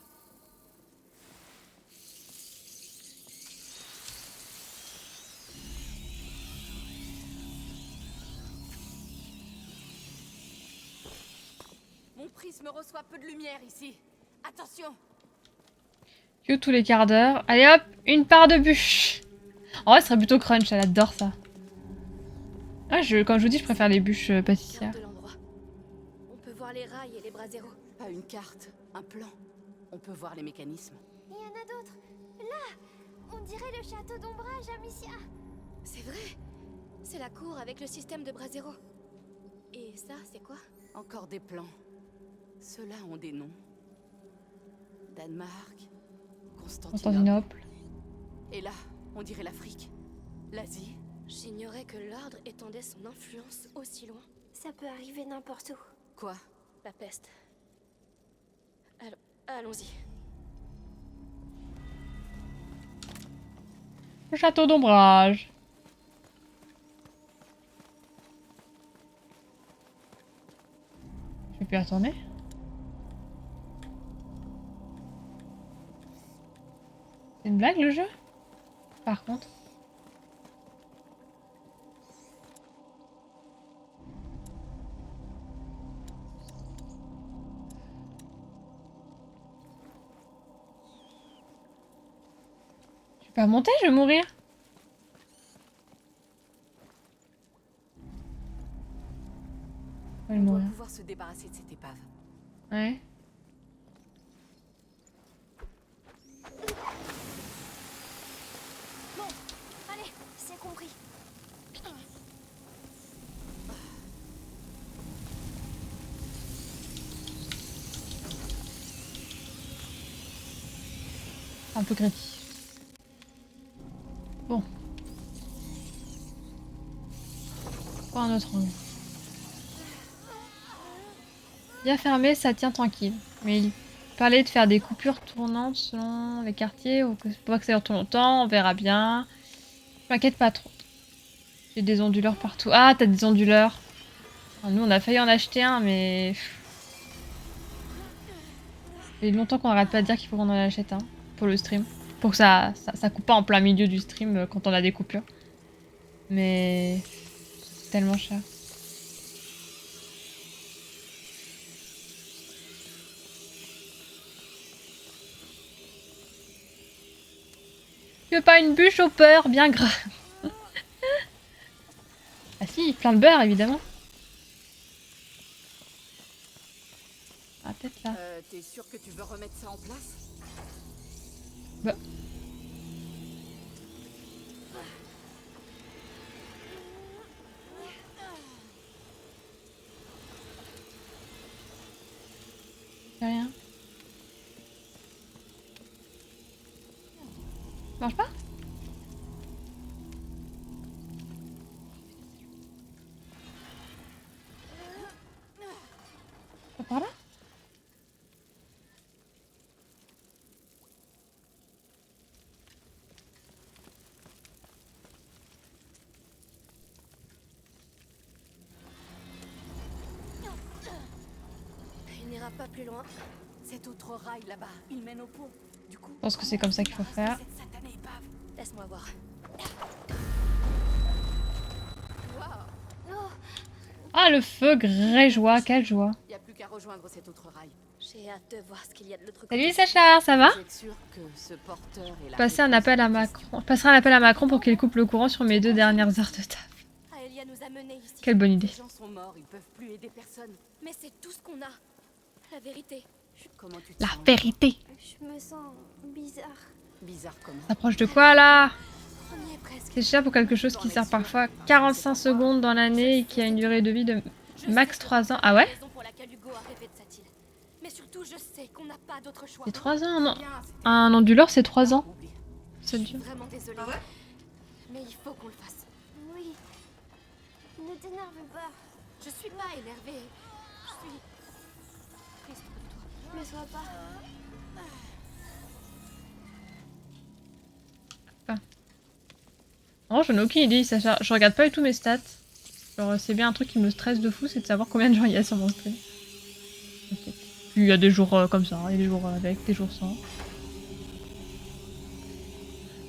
Mon prisme reçoit peu de lumière ici. Attention. Que tous les quarts d'heure. Allez hop, une part de bûche. En vrai, ce serait plutôt crunch, elle adore ça. Ah, comme je vous dis, je préfère les bûches pâtissières. Carte de l'endroit. On peut voir les rails et les bras zéro. Pas une carte, un plan. On peut voir les mécanismes. Il y en a d'autres. Là! On dirait le château d'ombrage, Amicia. C'est vrai. C'est la cour avec le système de bras zéro. Et ça, c'est quoi? Encore des plans. Ceux-là ont des noms. Danemark, Constantinople. Constantinople. Et là, on dirait l'Afrique, l'Asie. J'ignorais que l'ordre étendait son influence aussi loin. Ça peut arriver n'importe où. Quoi? La peste. Allons-y. Le château d'ombrage. Je vais plus y retourner. C'est une blague le jeu? Par contre. Je vais pas monter, je vais mourir. Je vais On doit mourir. pouvoir se débarrasser de cette épave. Ouais. Bon, allez, c'est compris. Un peu critique. Bon. Pas un autre angle. Bien fermé, ça tient tranquille. Mais il parlait de faire des coupures tournantes selon les quartiers, ou que pas que ça dure trop longtemps, on verra bien. Je m'inquiète pas trop. J'ai des onduleurs partout. Ah, t'as des onduleurs. Ah, nous, on a failli en acheter un, mais... Ça fait longtemps qu'on arrête pas de dire qu'il faut qu'on en achète un pour le stream. Pour que ça coupe pas en plein milieu du stream quand on a des coupures. Mais... c'est tellement cher. Tu veux pas une bûche au beurre bien gras? Ah si, plein de beurre évidemment. Ah peut-être là. T'es sûr que tu veux remettre ça en place? Bah. Y'a rien. Marche pas? Pas par là? Il n'ira pas plus loin. Cet autre rail là-bas, il mène au pont. Du coup, Je pense que c'est comme ça qu'il faut faire. cette satanée épave. Laisse-moi voir. Waouh, Oh, Ah le feu grégeois, quelle joie. y a plus qu'à rejoindre cet autre rail. j'ai hâte de voir ce qu'il y a de l'autre Salut côté. Sacha, ça va? Vous êtes sûr que ce porteur est la Passer un réponse appel à la Macron. question? Je passerai un appel à Macron pour qu'il coupe le courant sur mes 2 dernières heures de taf. Aelia nous a menés ici. Quelle bonne idée. Les gens sont morts, ils peuvent plus aider personne. Mais c'est tout ce qu'on a. La vérité. Comment tu te La sens? vérité. Je me sens bizarre. Bizarre comment? S'approche de quoi là? On y est presque. C'est cher pour quelque chose qui sert parfois 45 secondes dans l'année et qui a une durée de vie de max 3 ans. Ah ouais? Raison pour laquelle Hugo a rêvé de cette île. Mais surtout, je sais qu'on n'a pas d'autre choix. C'est 3 ans, non? Bien, c'était Un onduleur, c'est 3 ans. oublié. Ça Je suis dure. vraiment désolée. Ah ouais? Mais il faut qu'on le fasse. Oui. Ne t'énerve pas. Je suis pas énervée. Je suis triste pour toi. Ne sois pas. Oh, j'en ai aucune idée, Sacha. Je regarde pas du tout mes stats. Genre, c'est bien un truc qui me stresse de fou, c'est de savoir combien de gens il y a sur mon stream. Ok. Puis il y a des jours comme ça, il y a des jours avec, des jours sans.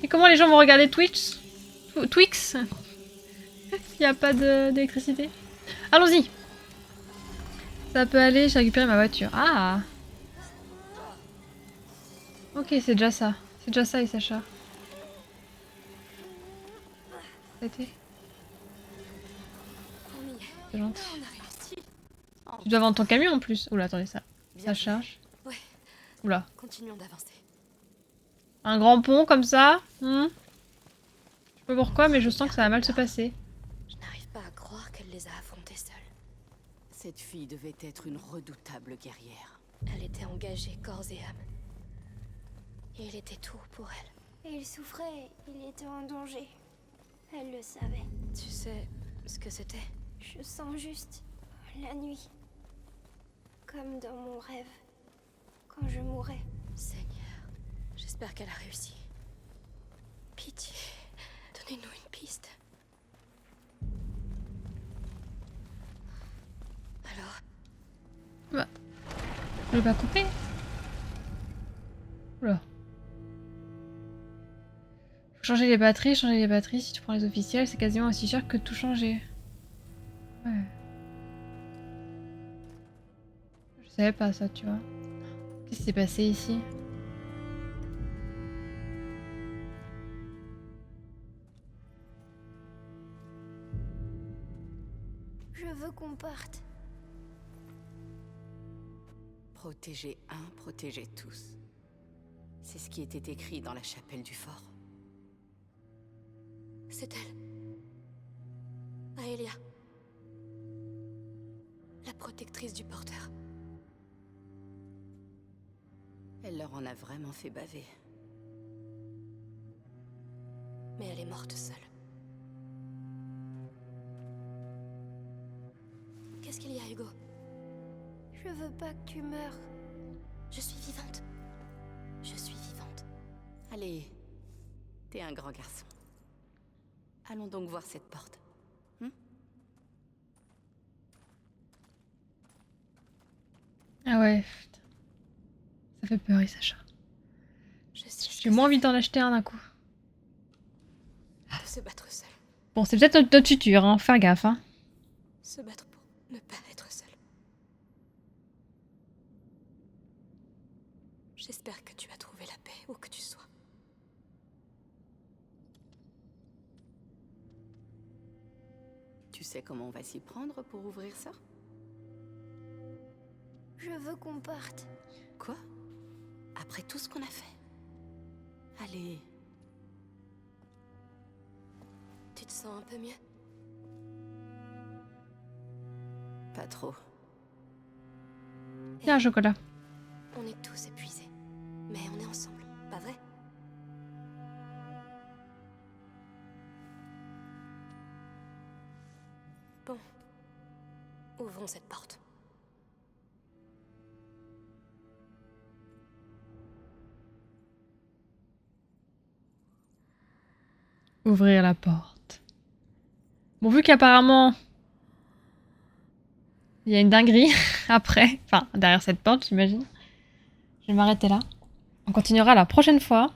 Et comment les gens vont regarder Twitch? Twix? S'il n'y a pas d'électricité. Allons-y! Ça peut aller, j'ai récupéré ma voiture. Ah! Ok, c'est déjà ça. C'est déjà ça, et Sacha. Ça a été. On y est. C'est gentil. On a réussi. Tu dois vendre ton camion en plus. Oula, attendez, ça Bien joué. charge. Ouais. Oula. Continuons d'avancer. Un grand pont comme ça. Je sais pas pourquoi, mais je sens que ça va mal se passer. Je n'arrive pas à croire qu'elle les a affrontés seule. Cette fille devait être une redoutable guerrière. Elle était engagée corps et âme. Et il était tout pour elle. Il souffrait, il était en danger. Elle le savait. Tu sais ce que c'était? Je sens juste la nuit. Comme dans mon rêve. Quand je mourais. Seigneur, j'espère qu'elle a réussi. Pitié, Donnez-nous une piste. Alors, Je vais pas couper. Oula. Faut changer les batteries. Si tu prends les officiels, c'est quasiment aussi cher que tout changer. Ouais. Je savais pas ça, tu vois. Qu'est-ce qui s'est passé ici? Je veux qu'on parte. Protéger un, protéger tous. C'est ce qui était écrit dans la chapelle du fort. c'est elle. Aelia. La protectrice du porteur. Elle leur en a vraiment fait baver. Mais elle est morte seule. Qu'est-ce qu'il y a, Hugo? Je veux pas que tu meurs. Je suis vivante. Je suis vivante. Allez, t'es un grand garçon. Allons donc voir cette porte. Ah ouais. Putain. Ça fait peur, Sacha. Je sais ce J'ai que moins ça envie fait d'en acheter un d'un coup. de se battre seule. Bon, c'est peut-être notre futur, hein. Faire gaffe, hein. Se battre pour ne pas être seule. J'espère que tu as trouvé la paix où que tu sois. Tu sais comment on va s'y prendre pour ouvrir ça? Je veux qu'on parte. Quoi? Après tout ce qu'on a fait? Allez. Tu te sens un peu mieux? Pas trop. Tiens, un chocolat. On est tous épuisés. Mais on est ensemble, pas vrai? Bon. Ouvrons cette porte. Ouvrir la porte. Bon, vu qu'apparemment il y a une dinguerie après, enfin derrière cette porte, j'imagine. Je vais m'arrêter là. On continuera la prochaine fois.